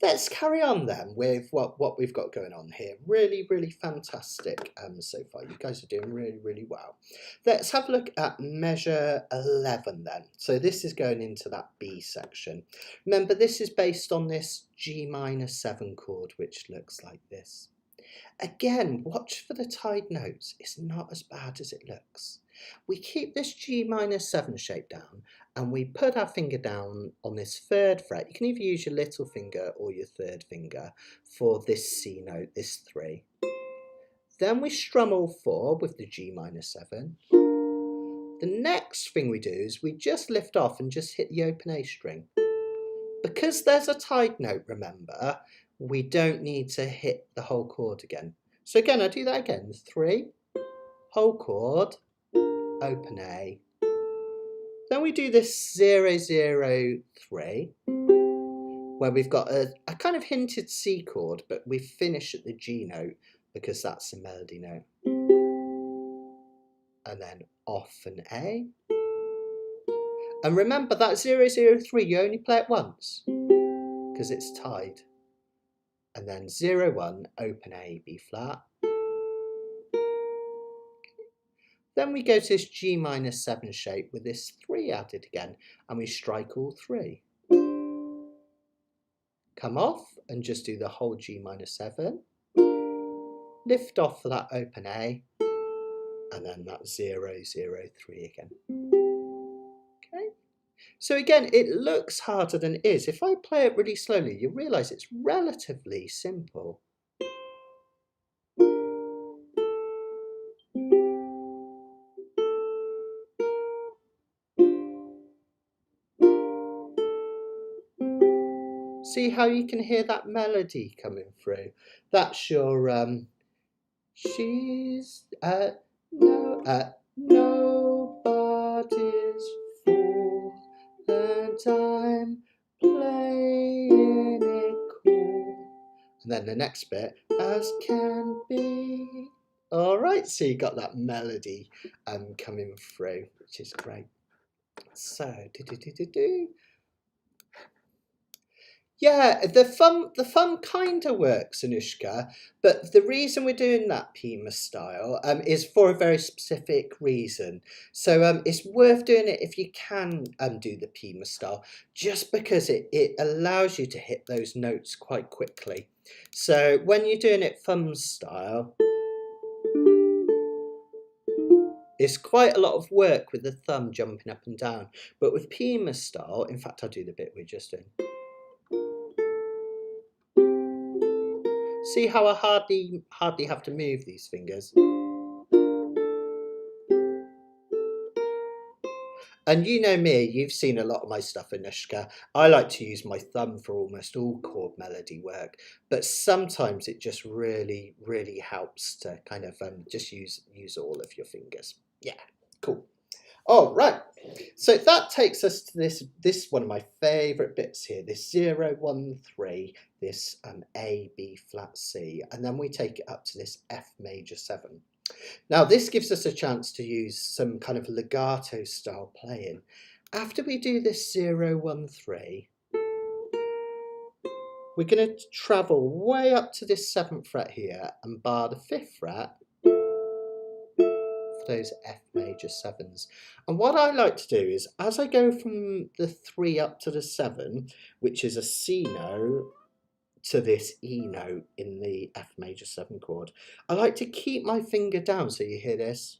Let's carry on then with what we've got going on here. Really, really fantastic so far. You guys are doing really, really well. Let's have a look at measure 11 then. So this is going into that B section. Remember, this is based on this G minor 7 chord, which looks like this. Again, watch for the tied notes. It's not as bad as it looks. We keep this G minor 7 shape down and we put our finger down on this 3rd fret. You can either use your little finger or your 3rd finger for this C note, this 3. Then we strum all 4 with the G minor 7. The next thing we do is we just lift off and just hit the open A string. Because there's a tied note, remember, we don't need to hit the whole chord again. So again, I do that again. 3, whole chord, open A. Then we do this 0, 0, 3, where we've got a kind of hinted C chord, but we finish at the G note because that's the melody note. And then off an A. And remember that 0, 0, 3, you only play it once because it's tied. And then 0, 1, open A, B flat. Then we go to this G minor 7 shape with this 3 added again, and we strike all 3. Come off and just do the whole G minor 7. Lift off for that open A, and then that 0, 0, 3 again. Okay. So again, it looks harder than it is. If I play it really slowly, you realise it's relatively simple. See how you can hear that melody coming through? That's your she's nobody's fool, and I'm playing And then the next bit, as can be. All right, so you got that melody coming through, which is great. So, yeah, the thumb kind of works, Anushka, but the reason we're doing that Pima style is for a very specific reason. So it's worth doing it if you can do the Pima style, just because it allows you to hit those notes quite quickly. So when you're doing it thumb style, it's quite a lot of work with the thumb jumping up and down. But with Pima style, in fact, I'll do the bit we're just doing. See how I hardly have to move these fingers? And you know me, you've seen a lot of my stuff, Anushka. I like to use my thumb for almost all chord melody work, but sometimes it just really, really helps to kind of just use all of your fingers. Yeah, cool. All right, so that takes us to this one of my favourite bits here, this 0, 1, 3, this A, B flat, C, and then we take it up to this F major 7. Now this gives us a chance to use some kind of legato style playing. After we do this 0, 1, 3, we're going to travel way up to this 7th fret here and bar the 5th fret for those F major 7s. And what I like to do is, as I go from the 3 up to the 7, which is a C note, to this E note in the F major 7 chord, I like to keep my finger down, so you hear this.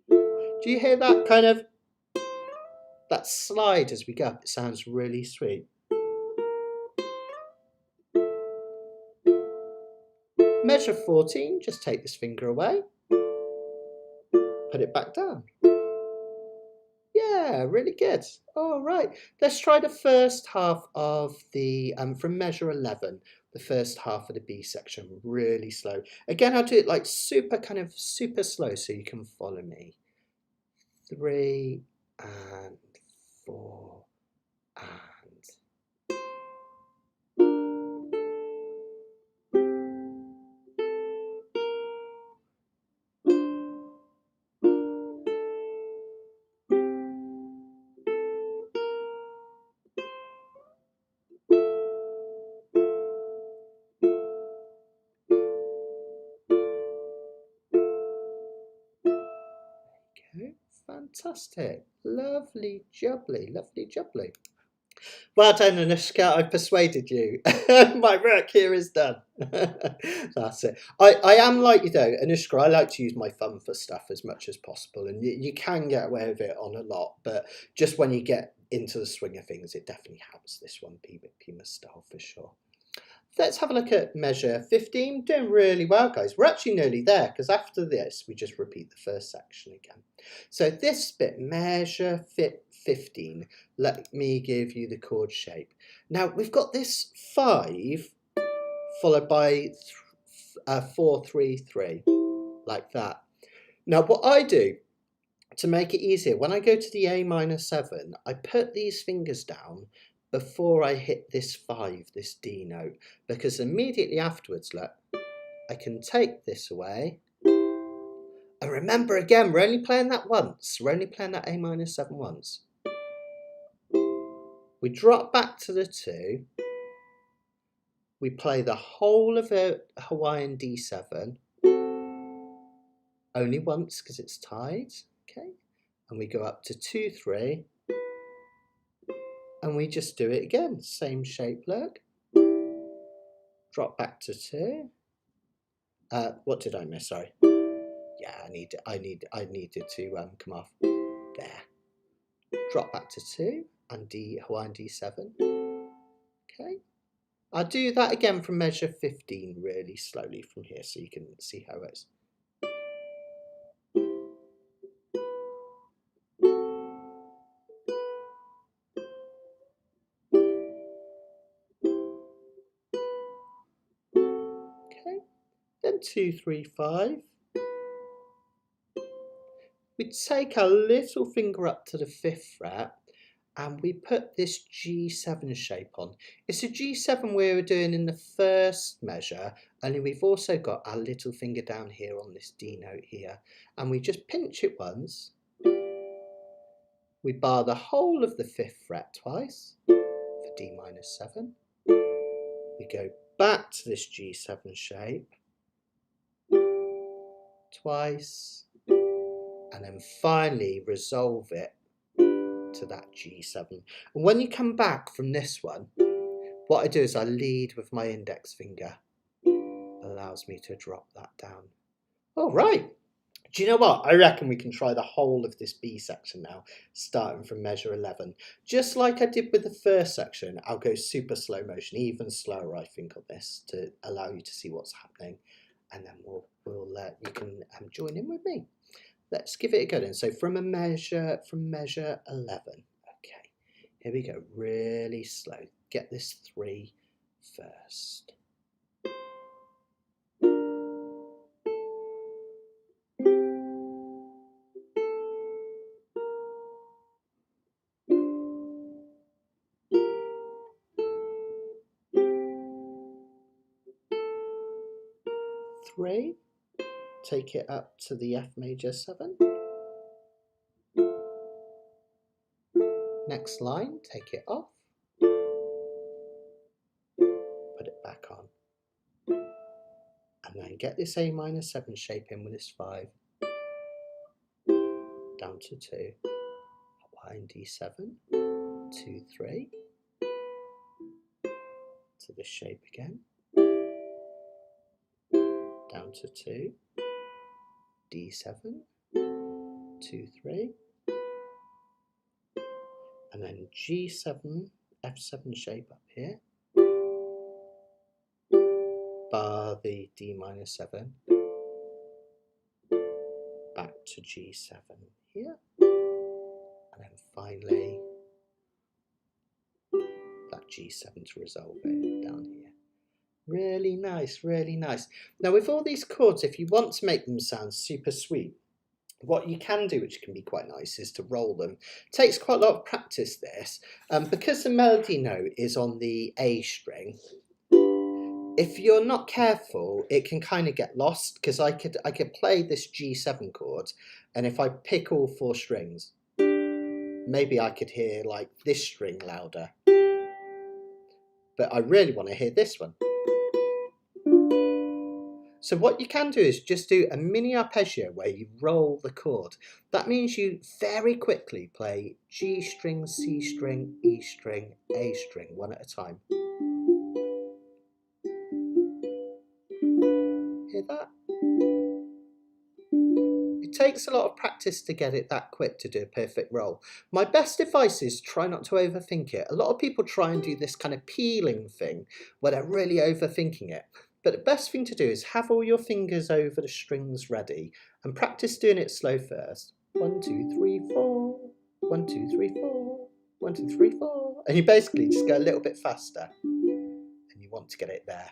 Do you hear that kind of, that slide as we go up? It sounds really sweet. Measure 14, just take this finger away, put it back down. Yeah, really good. All right, let's try the first half of the, from measure 11, the first half of the B section, really slow. Again, I'll do it like super slow so you can follow me. 3 and 4 and okay, fantastic. Lovely jubbly, lovely jubbly. Well done, Anushka, I've persuaded you. My work here is done. That's it. I am like you though, Anushka, I like to use my thumb for stuff as much as possible, and you can get away with it on a lot, but just when you get into the swing of things, it definitely helps this one, Pima style for sure. Let's have a look at measure 15. Doing really well, guys. We're actually nearly there, because after this, we just repeat the first section again. So this bit, measure 15. Let me give you the chord shape. Now, we've got this 5 followed by 4, 3, 3, like that. Now, what I do to make it easier, when I go to the A minor 7, I put these fingers down before I hit this 5, this D note, because immediately afterwards, look, I can take this away. And remember again, we're only playing that once. We're only playing that A minor 7 once. We drop back to the 2. We play the whole of a Hawaiian D7. Only once because it's tied, okay? And we go up to 2, 3. And we just do it again, same shape, look. Drop back to 2. What did I miss? Sorry. Yeah, I needed to come off there. Drop back to 2 and Hawaiian D7. Okay. I'll do that again from measure 15 really slowly from here so you can see how it's. Okay. Then 2, 3, 5. We take our little finger up to the 5th fret and we put this G7 shape on. It's a G7 we were doing in the first measure, only we've also got our little finger down here on this D note here, and we just pinch it once. We bar the whole of the 5th fret twice for D minus 7. We go back to this G7 shape twice, and then finally resolve it to that G7. And when you come back from this one, what I do is I lead with my index finger. It allows me to drop that down. All right. Do you know what? I reckon we can try the whole of this B section now, starting from measure 11. Just like I did with the first section, I'll go super slow motion, even slower, I think, on this to allow you to see what's happening. And then you can join in with me. Let's give it a go then. So from measure 11. Okay, here we go. Really slow. Get this 3 first. Three. Take it up to the F major 7. Next line, take it off. Put it back on. And then get this A minor 7 shape in with this 5. Down to 2. Behind D7. 2, 3. To this shape again. Down to 2. D7. 2, 3. And then G7, F7 shape up here. Bar the D minor 7. Back to G7 here. And then finally that G7 to resolve it down here. Really nice, really nice. Now with all these chords, if you want to make them sound super sweet, what you can do, which can be quite nice, is to roll them. It takes quite a lot of practice, this. Because the melody note is on the A string, if you're not careful, it can kind of get lost, because I could play this G7 chord, and if I pick all 4 strings, maybe I could hear like this string louder. But I really want to hear this one. So what you can do is just do a mini arpeggio where you roll the chord. That means you very quickly play G string, C string, E string, A string, one at a time. Hear that? It takes a lot of practice to get it that quick to do a perfect roll. My best advice is try not to overthink it. A lot of people try and do this kind of peeling thing where they're really overthinking it. But the best thing to do is have all your fingers over the strings ready and practice doing it slow first. 1, 2, 3, 4. 1, 2, 3, 4. 1, 2, 3, 4. And you basically just go a little bit faster. And you want to get it there.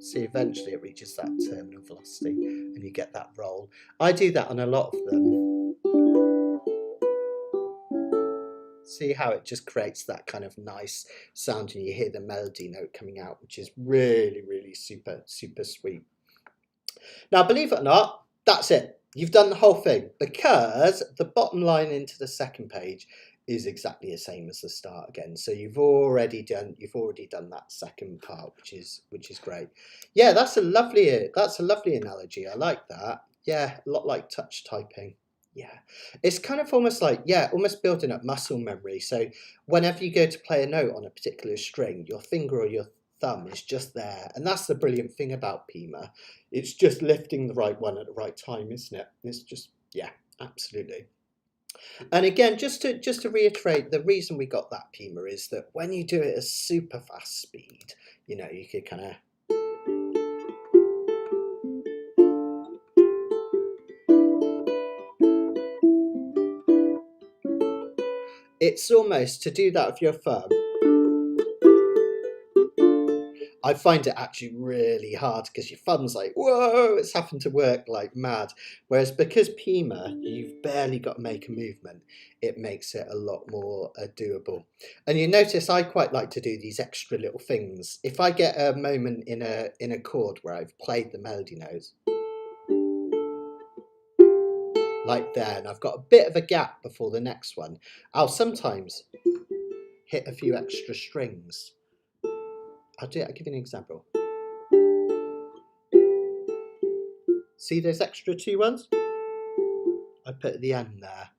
So eventually it reaches that terminal velocity and you get that roll. I do that on a lot of them. See how it just creates that kind of nice sound and you hear the melody note coming out, which is really, really super, super sweet. Now, believe it or not, that's it. You've done the whole thing, because the bottom line into the second page is exactly the same as the start again. So you've already done that second part, which is great. Yeah, that's a lovely analogy. I like that. Yeah, a lot like touch typing. Yeah, it's kind of almost like, almost building up muscle memory. So whenever you go to play a note on a particular string, your finger or your thumb is just there. And that's the brilliant thing about PIMA. It's just lifting the right one at the right time, isn't it? It's just, yeah, absolutely. And again, just to reiterate, the reason we got that PIMA is that when you do it at super fast speed, you know, you could kind of... It's almost to do that with your thumb. I find it actually really hard because your thumb's like, whoa, it's having to work like mad. Whereas because Pima, you've barely got to make a movement, it makes it a lot more doable. And you notice I quite like to do these extra little things. If I get a moment in a chord where I've played the melody notes, like there, and I've got a bit of a gap before the next one, I'll sometimes hit a few extra strings. I'll give you an example. See those extra 2 ones? I put at the end there.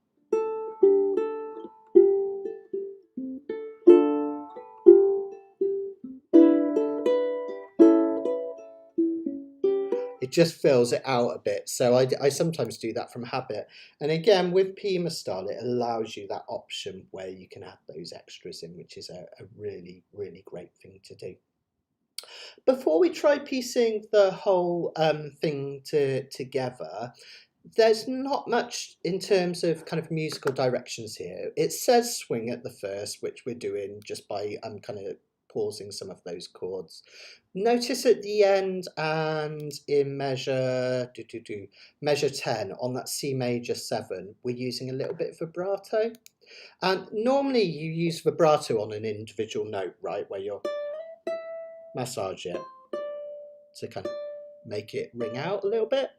It just fills it out a bit. So I sometimes do that from habit. And again, with Pima style, it allows you that option where you can add those extras in, which is a really, really great thing to do. Before we try piecing the whole thing together, there's not much in terms of kind of musical directions here. It says swing at the first, which we're doing just by kind of pausing some of those chords. Notice at the end and in measure 10 on that C major 7, we're using a little bit of vibrato. And normally you use vibrato on an individual note, right, where you're massage it to kind of make it ring out a little bit.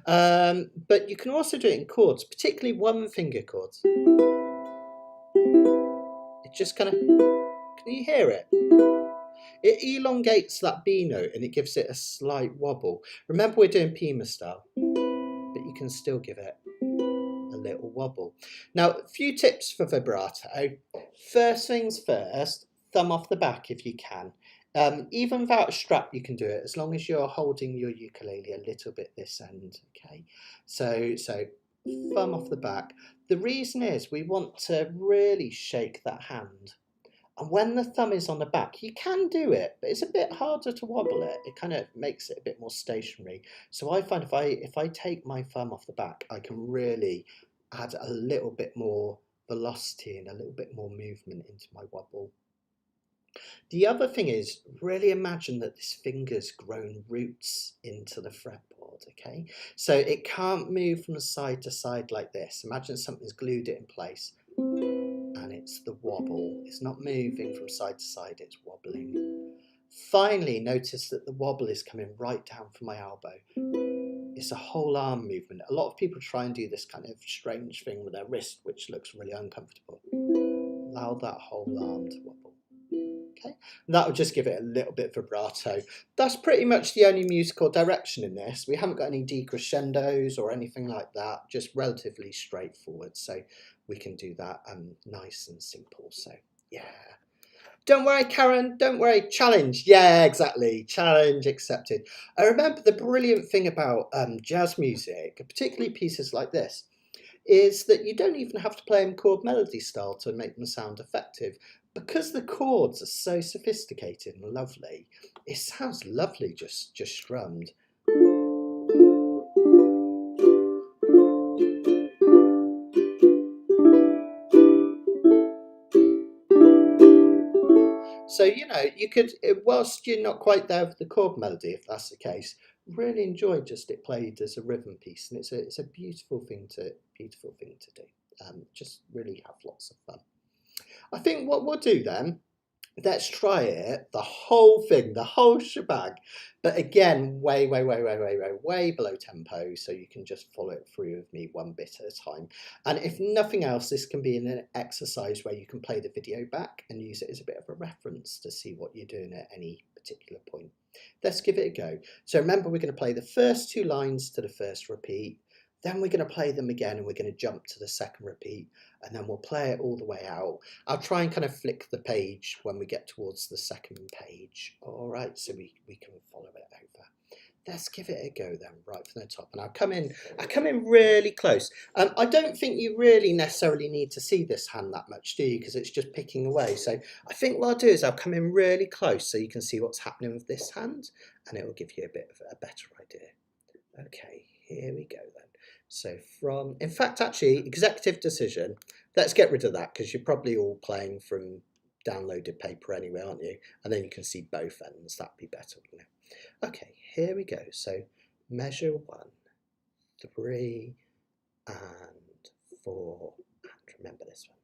But you can also do it in chords, particularly 1-finger chords. It just kind of, can you hear it? It elongates that B note and it gives it a slight wobble. Remember, we're doing Pima style, but you can still give it a little wobble. Now, a few tips for vibrato. First things first, thumb off the back if you can. Even without a strap, you can do it as long as you're holding your ukulele a little bit this end. Okay, so thumb off the back. The reason is we want to really shake that hand. And when the thumb is on the back, you can do it, but it's a bit harder to wobble it. It kind of makes it a bit more stationary. So I find if I take my thumb off the back, I can really add a little bit more velocity and a little bit more movement into my wobble. The other thing is, really imagine that this finger's grown roots into the fretboard, okay? So it can't move from side to side like this. Imagine something's glued it in place. And it's the wobble. It's not moving from side to side, it's wobbling. Finally, notice that the wobble is coming right down from my elbow. It's a whole arm movement. A lot of people try and do this kind of strange thing with their wrist, which looks really uncomfortable. Allow that whole arm to wobble. Okay, and that will just give it a little bit of vibrato. That's pretty much the only musical direction in this. We haven't got any decrescendos or anything like that, just relatively straightforward. So we can do that nice and simple. So yeah. Don't worry, Karen, don't worry. Challenge. Yeah, exactly. Challenge accepted. I remember the brilliant thing about jazz music, particularly pieces like this, is that you don't even have to play them chord melody style to make them sound effective. Because the chords are so sophisticated and lovely, it sounds lovely just strummed. So, you know, you could, whilst you're not quite there with the chord melody, if that's the case, really enjoy just it played as a rhythm piece. And it's a beautiful thing to do. Just really have lots of fun. I think what we'll do then, let's try it, the whole thing, the whole shebang. But again, way below tempo, so you can just follow it through with me one bit at a time. And if nothing else, this can be an exercise where you can play the video back and use it as a bit of a reference to see what you're doing at any particular point. Let's give it a go. So remember, we're going to play the first 2 lines to the first repeat. Then we're going to play them again and we're going to jump to the second repeat, and then we'll play it all the way out. I'll try and kind of flick the page when we get towards the second page. All right, so we can follow it over. Let's give it a go then, right from the top. And I come in really close. I don't think you really necessarily need to see this hand that much, do you? Because it's just picking away. So I think what I'll do is I'll come in really close so you can see what's happening with this hand, and it will give you a bit of a better idea. Okay, here we go then. So in fact, actually, executive decision, let's get rid of that because you're probably all playing from downloaded paper anyway, aren't you? And then you can see both ends. That'd be better, wouldn't it? Okay, here we go. So measure 1, 3, and 4. And remember this one.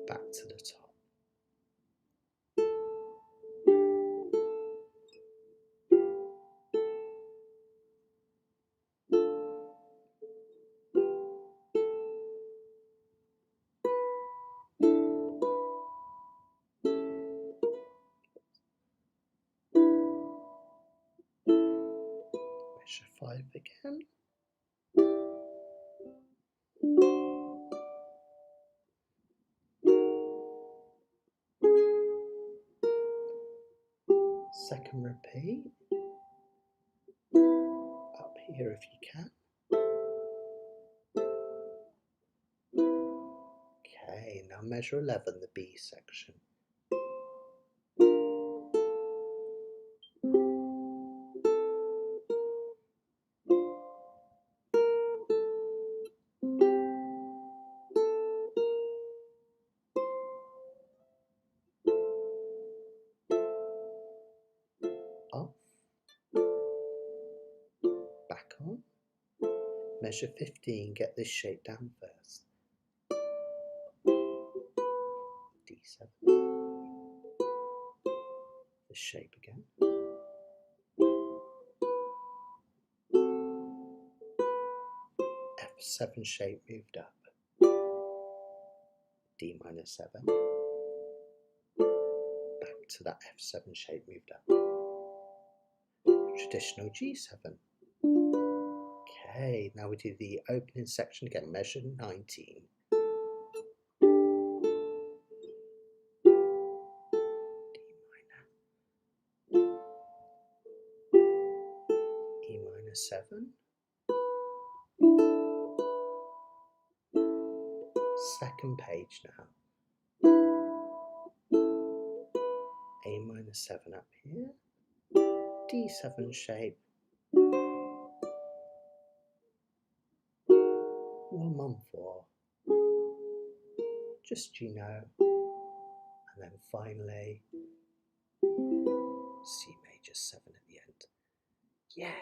Back to the top. Measure 5 again. Second repeat. Up here if you can. Okay, now measure 11, the B section. Off. Back on. Measure 15, get this shape down first. D7. This shape again. F7 shape moved up. D minor 7. Back to that F7 shape moved up. Traditional G7. Okay, now we do the opening section again, measure 19. E minor 7. Second page now. A minor 7 up here. D7 shape. 1-1-4. Just you know. And then finally C major 7 at the end. Yeah,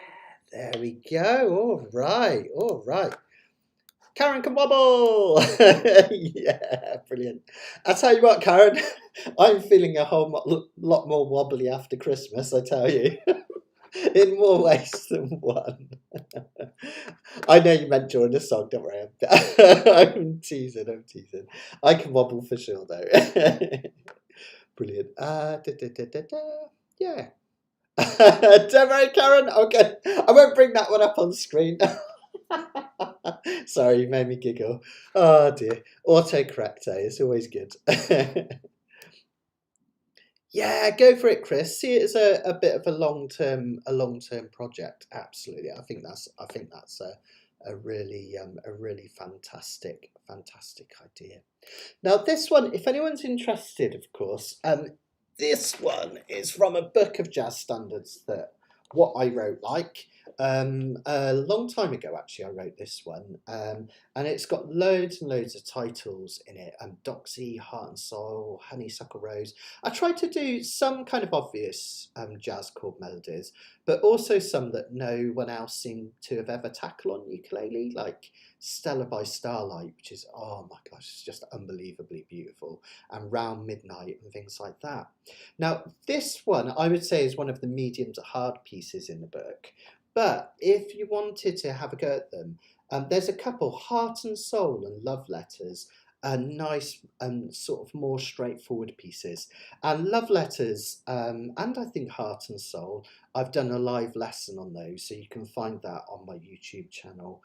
there we go. All right, all right. Karen can wobble! Yeah, brilliant. I'll tell you what, Karen, I'm feeling a whole lot more wobbly after Christmas, I tell you. In more ways than one. I know you meant during the song, don't worry. I'm teasing, I'm teasing. I can wobble for sure, though. Brilliant. Yeah. Don't worry, Karen. Okay, I won't bring that one up on screen. Sorry, you made me giggle. Oh dear. Autocorrect, it's always good. Yeah, go for it, Chris. See it as a bit of a long-term project. Absolutely. I think that's a really fantastic idea. Now this one, if anyone's interested, of course, this one is from a book of jazz standards that what I wrote like. A long time ago, actually, I wrote this one, and it's got loads and loads of titles in it. Doxy, Heart and Soul, Honeysuckle Rose. I tried to do some kind of obvious jazz chord melodies, but also some that no one else seemed to have ever tackled on ukulele, like Stella by Starlight, which is, oh my gosh, it's just unbelievably beautiful, and Round Midnight and things like that. Now, this one I would say is one of the medium to hard pieces in the book. But if you wanted to have a go at them, there's a couple, Heart and Soul and Love Letters, nice sort of more straightforward pieces. And love letters, and I think heart and soul, I've done a live lesson on those, so you can find that on my YouTube channel.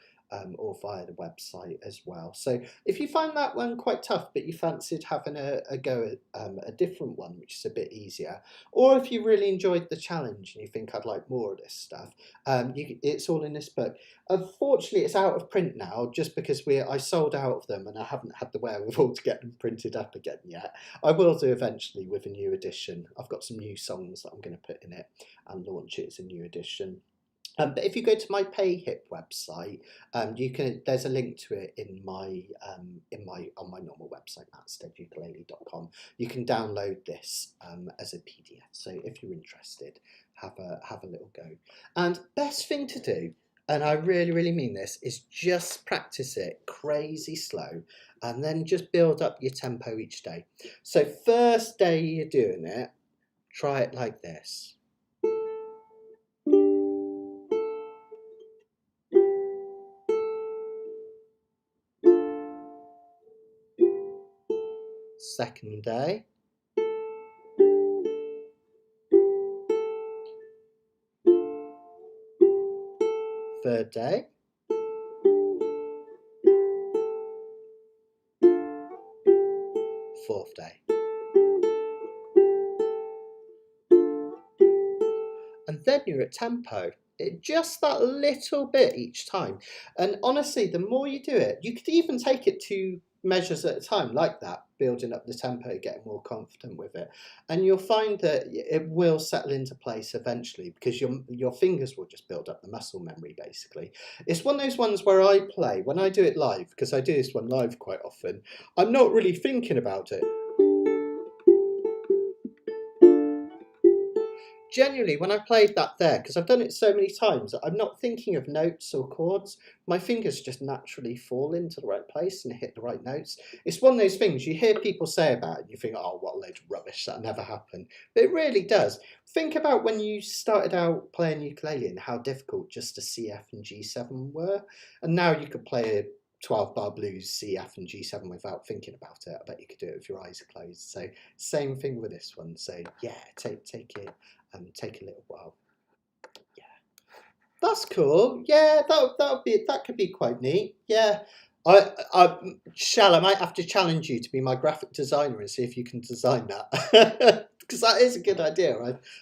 Or via the website as well. So if you find that one quite tough, but you fancied having a go at a different one, which is a bit easier, or if you really enjoyed the challenge and you think I'd like more of this stuff, it's all in this book. Unfortunately, it's out of print now, just because I sold out of them and I haven't had the wherewithal to get them printed up again yet. I will do eventually with a new edition. I've got some new songs that I'm going to put in it and launch it as a new edition. But if you go to my PayHip website, there's a link to it on my normal website, matsteadukulele.com. You can download this as a PDF. So if you're interested, have a little go. And best thing to do, and I really, really mean this, is just practice it crazy slow, and then just build up your tempo each day. So first day you're doing it, try it like this. Second day. Third day. Fourth day. And then you're at tempo. Just that little bit each time. And honestly, the more you do it, you could even take it 2 measures at a time like that, building up the tempo, getting more confident with it. And you'll find that it will settle into place eventually, because your fingers will just build up the muscle memory, basically. It's one of those ones where I play, when I do it live, because I do this one live quite often, I'm not really thinking about it. Genuinely, when I played that there, because I've done it so many times, I'm not thinking of notes or chords. My fingers just naturally fall into the right place and hit the right notes. It's one of those things you hear people say about it, and you think, oh, what a load of rubbish, that never happened. But it really does. Think about when you started out playing ukulele and how difficult just a C, F and G7 were. And now you could play a 12-bar blues, C, F and G7 without thinking about it. I bet you could do it with your eyes closed. So same thing with this one. So yeah, take it. Take a little while. Yeah, that's cool. Yeah, that could be quite neat. Yeah, I might have to challenge you to be my graphic designer and see if you can design that. Because that is a good idea.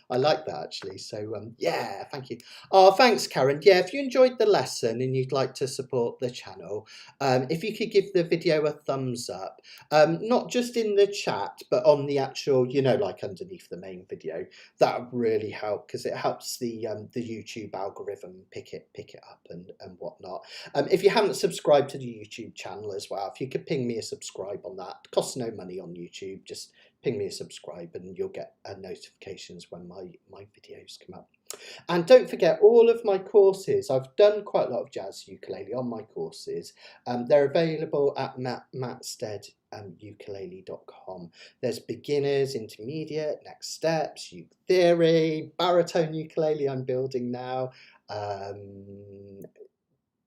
I like that actually. So yeah, thank you. Oh, thanks, Karen. Yeah, if you enjoyed the lesson and you'd like to support the channel, if you could give the video a thumbs up, not just in the chat, but on the actual, like underneath the main video, that would really help, because it helps the YouTube algorithm pick it up and whatnot. If you haven't subscribed to the YouTube channel as well, if you could ping me a subscribe on that, it costs no money on YouTube, just ping me a subscribe and you'll get notifications when my videos come up. And don't forget, all of my courses, I've done quite a lot of jazz ukulele on my courses. They're available at matsteadukulele.com. There's beginners, intermediate, next steps, uke theory, baritone ukulele I'm building now,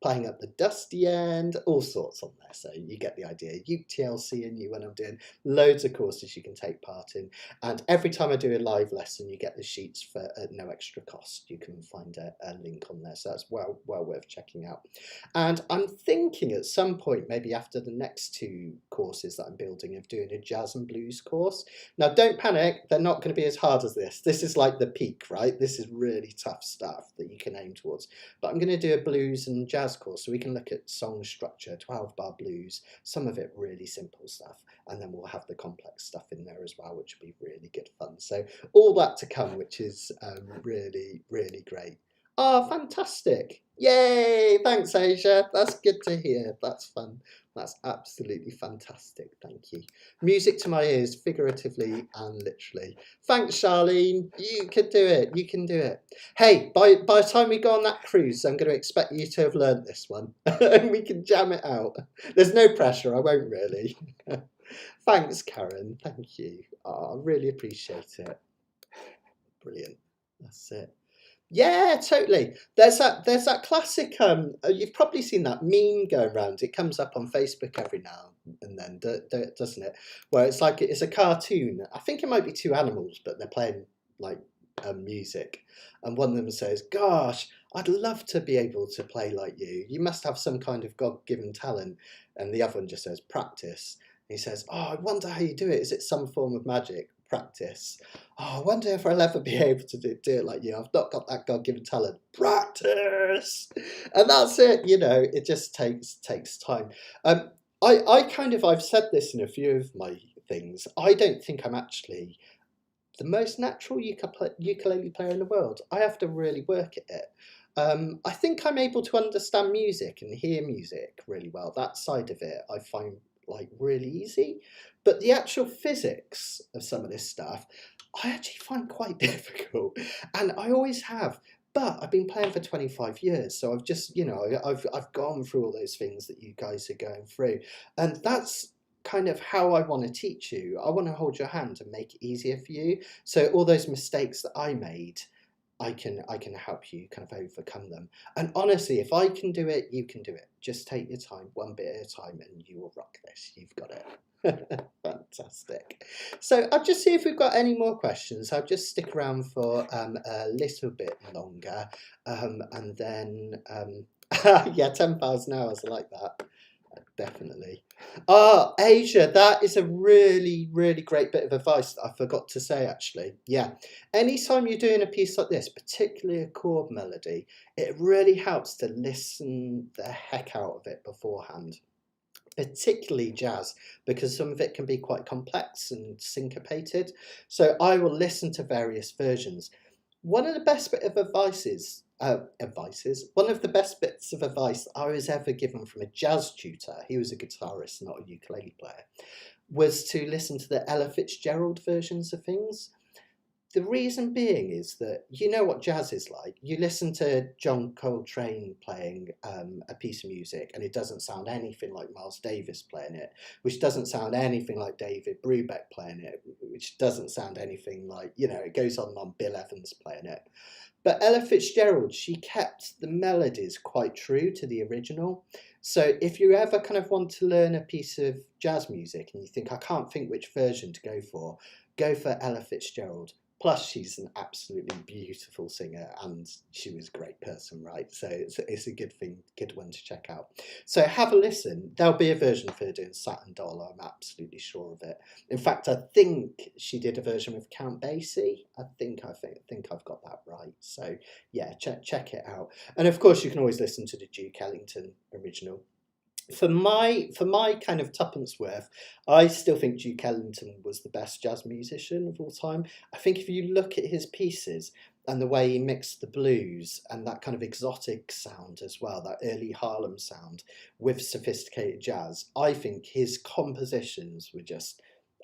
playing up the dusty end, all sorts on there, so you get the idea. Uke TLC and you when I'm doing loads of courses you can take part in, and every time I do a live lesson you get the sheets for no extra cost. You can find a link on there, so that's well worth checking out. And I'm thinking at some point, maybe after the next 2 courses that I'm building, of doing a jazz and blues course. Now don't panic, they're not going to be as hard as this. This is like the peak, right? This is really tough stuff that you can aim towards. But I'm going to do a blues and jazz course, so we can look at song structure, 12-bar blues, some of it really simple stuff, and then we'll have the complex stuff in there as well, which will be really good fun. So all that to come, which is really, really great. Oh, fantastic. Yay, thanks Asia, that's good to hear. That's fun. That's absolutely fantastic, thank you. Music to my ears, figuratively and literally. Thanks, Charlene. You can do it. You can do it. Hey, by the time we go on that cruise, I'm going to expect you to have learnt this one, and we can jam it out. There's no pressure. I won't really. Thanks, Karen. Thank you. Oh, I really appreciate it. Brilliant. That's it. Yeah, totally. There's that classic. You've probably seen that meme going around. It comes up on Facebook every now and then, doesn't it? Where it's like it's a cartoon. I think it might be two animals, but they're playing like music, and one of them says, "Gosh, I'd love to be able to play like you. You must have some kind of God-given talent." And the other one just says, "Practice." And he says, "Oh, I wonder how you do it. Is it some form of magic? Practice." Oh, I wonder if I'll ever be able to do it like you. I've not got that God-given talent. Practice, and that's it. It just takes time. Um, I've said this in a few of my things. I don't think I'm actually the most natural ukulele player in the world. I have to really work at it. I think I'm able to understand music and hear music really well. That side of it I find like really easy, but the actual physics of some of this stuff I actually find quite difficult, and I always have. But I've been playing for 25 years, so I've just, I've gone through all those things that you guys are going through, and that's kind of how I want to teach you. I want to hold your hand and make it easier for you. So all those mistakes that I made, I can help you kind of overcome them. And honestly, if I can do it, you can do it. Just take your time, one bit at a time, and you will rock this. You've got it. Fantastic. So I'll just see if we've got any more questions. I'll just stick around for a little bit longer, and then yeah, 10,000 hours. I like that. Definitely. Ah, Asia, that is a really, really great bit of advice that I forgot to say actually. Yeah. Anytime you're doing a piece like this, particularly a chord melody, it really helps to listen the heck out of it beforehand. Particularly jazz, because some of it can be quite complex and syncopated. So I will listen to various versions. One of the best bit of one of the best bits of advice I was ever given from a jazz tutor, he was a guitarist, not a ukulele player, was to listen to the Ella Fitzgerald versions of things. The reason being is that you know what jazz is like. You listen to John Coltrane playing a piece of music, and it doesn't sound anything like Miles Davis playing it, which doesn't sound anything like David Brubeck playing it, which doesn't sound anything like, it goes on and on, Bill Evans playing it. But Ella Fitzgerald, she kept the melodies quite true to the original. So if you ever kind of want to learn a piece of jazz music and you think, I can't think which version to go for Ella Fitzgerald. Plus, she's an absolutely beautiful singer, and she was a great person, right? So it's a good one to check out. So have a listen. There'll be a version for her doing Satin Doll. I'm absolutely sure of it. In fact, I think she did a version with Count Basie. I think I've got that right. So yeah, check it out. And of course, you can always listen to the Duke Ellington original. For my kind of tuppence worth, I still think Duke Ellington was the best jazz musician of all time. I think if you look at his pieces and the way he mixed the blues and that kind of exotic sound as well, that early Harlem sound with sophisticated jazz, I think his compositions were just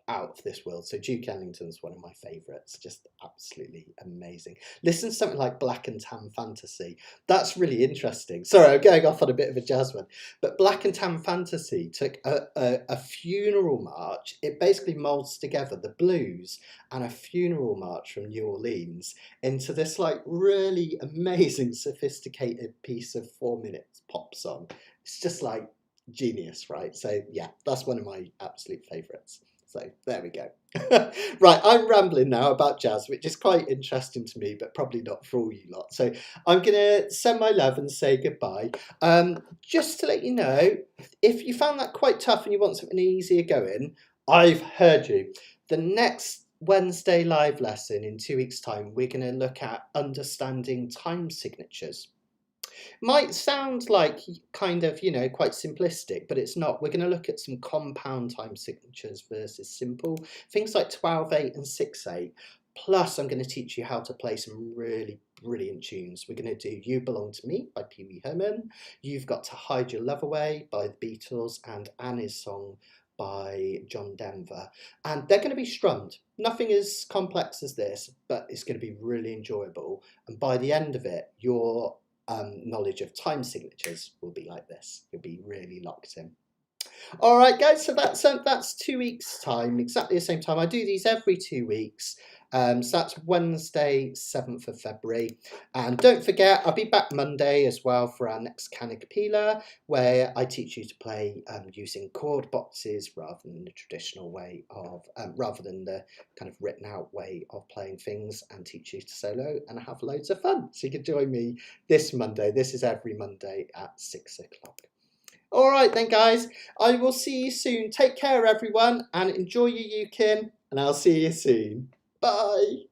out of this world. So Duke Ellington's one of my favourites, just absolutely amazing. Listen to something like Black and Tan Fantasy. That's really interesting. Sorry, I'm going off on a bit of a jazz one, but Black and Tan Fantasy took a funeral march. It basically molds together the blues and a funeral march from New Orleans into this like really amazing, sophisticated piece of 4 minutes pop song. It's just like genius, right? So yeah, that's one of my absolute favourites. So there we go. Right, I'm rambling now about jazz, which is quite interesting to me, but probably not for all you lot. So I'm going to send my love and say goodbye. Just to let you know, if you found that quite tough and you want something easier going, I've heard you. The next Wednesday live lesson in 2 weeks' time, we're going to look at understanding time signatures. Might sound like kind of, quite simplistic, but it's not. We're going to look at some compound time signatures versus simple. Things like 12/8 and 6/8. Plus, I'm going to teach you how to play some really brilliant tunes. We're going to do You Belong to Me by Pee Wee Herman. You've Got to Hide Your Love Away by the Beatles, and Annie's Song by John Denver. And they're going to be strummed. Nothing as complex as this, but it's going to be really enjoyable. And by the end of it, your knowledge of time signatures will be like this. You'll be really locked in. All right, guys, so that's 2 weeks' time, exactly the same time. I do these every 2 weeks. So that's Wednesday, 7th of February. And don't forget, I'll be back Monday as well for our next Canigapila, where I teach you to play using chord boxes rather than the traditional way of, rather than the kind of written out way of playing things, and teach you to solo and have loads of fun. So you can join me this Monday. This is every Monday at 6 o'clock. All right then, guys, I will see you soon. Take care, everyone, and enjoy your ukulele, and I'll see you soon. Bye.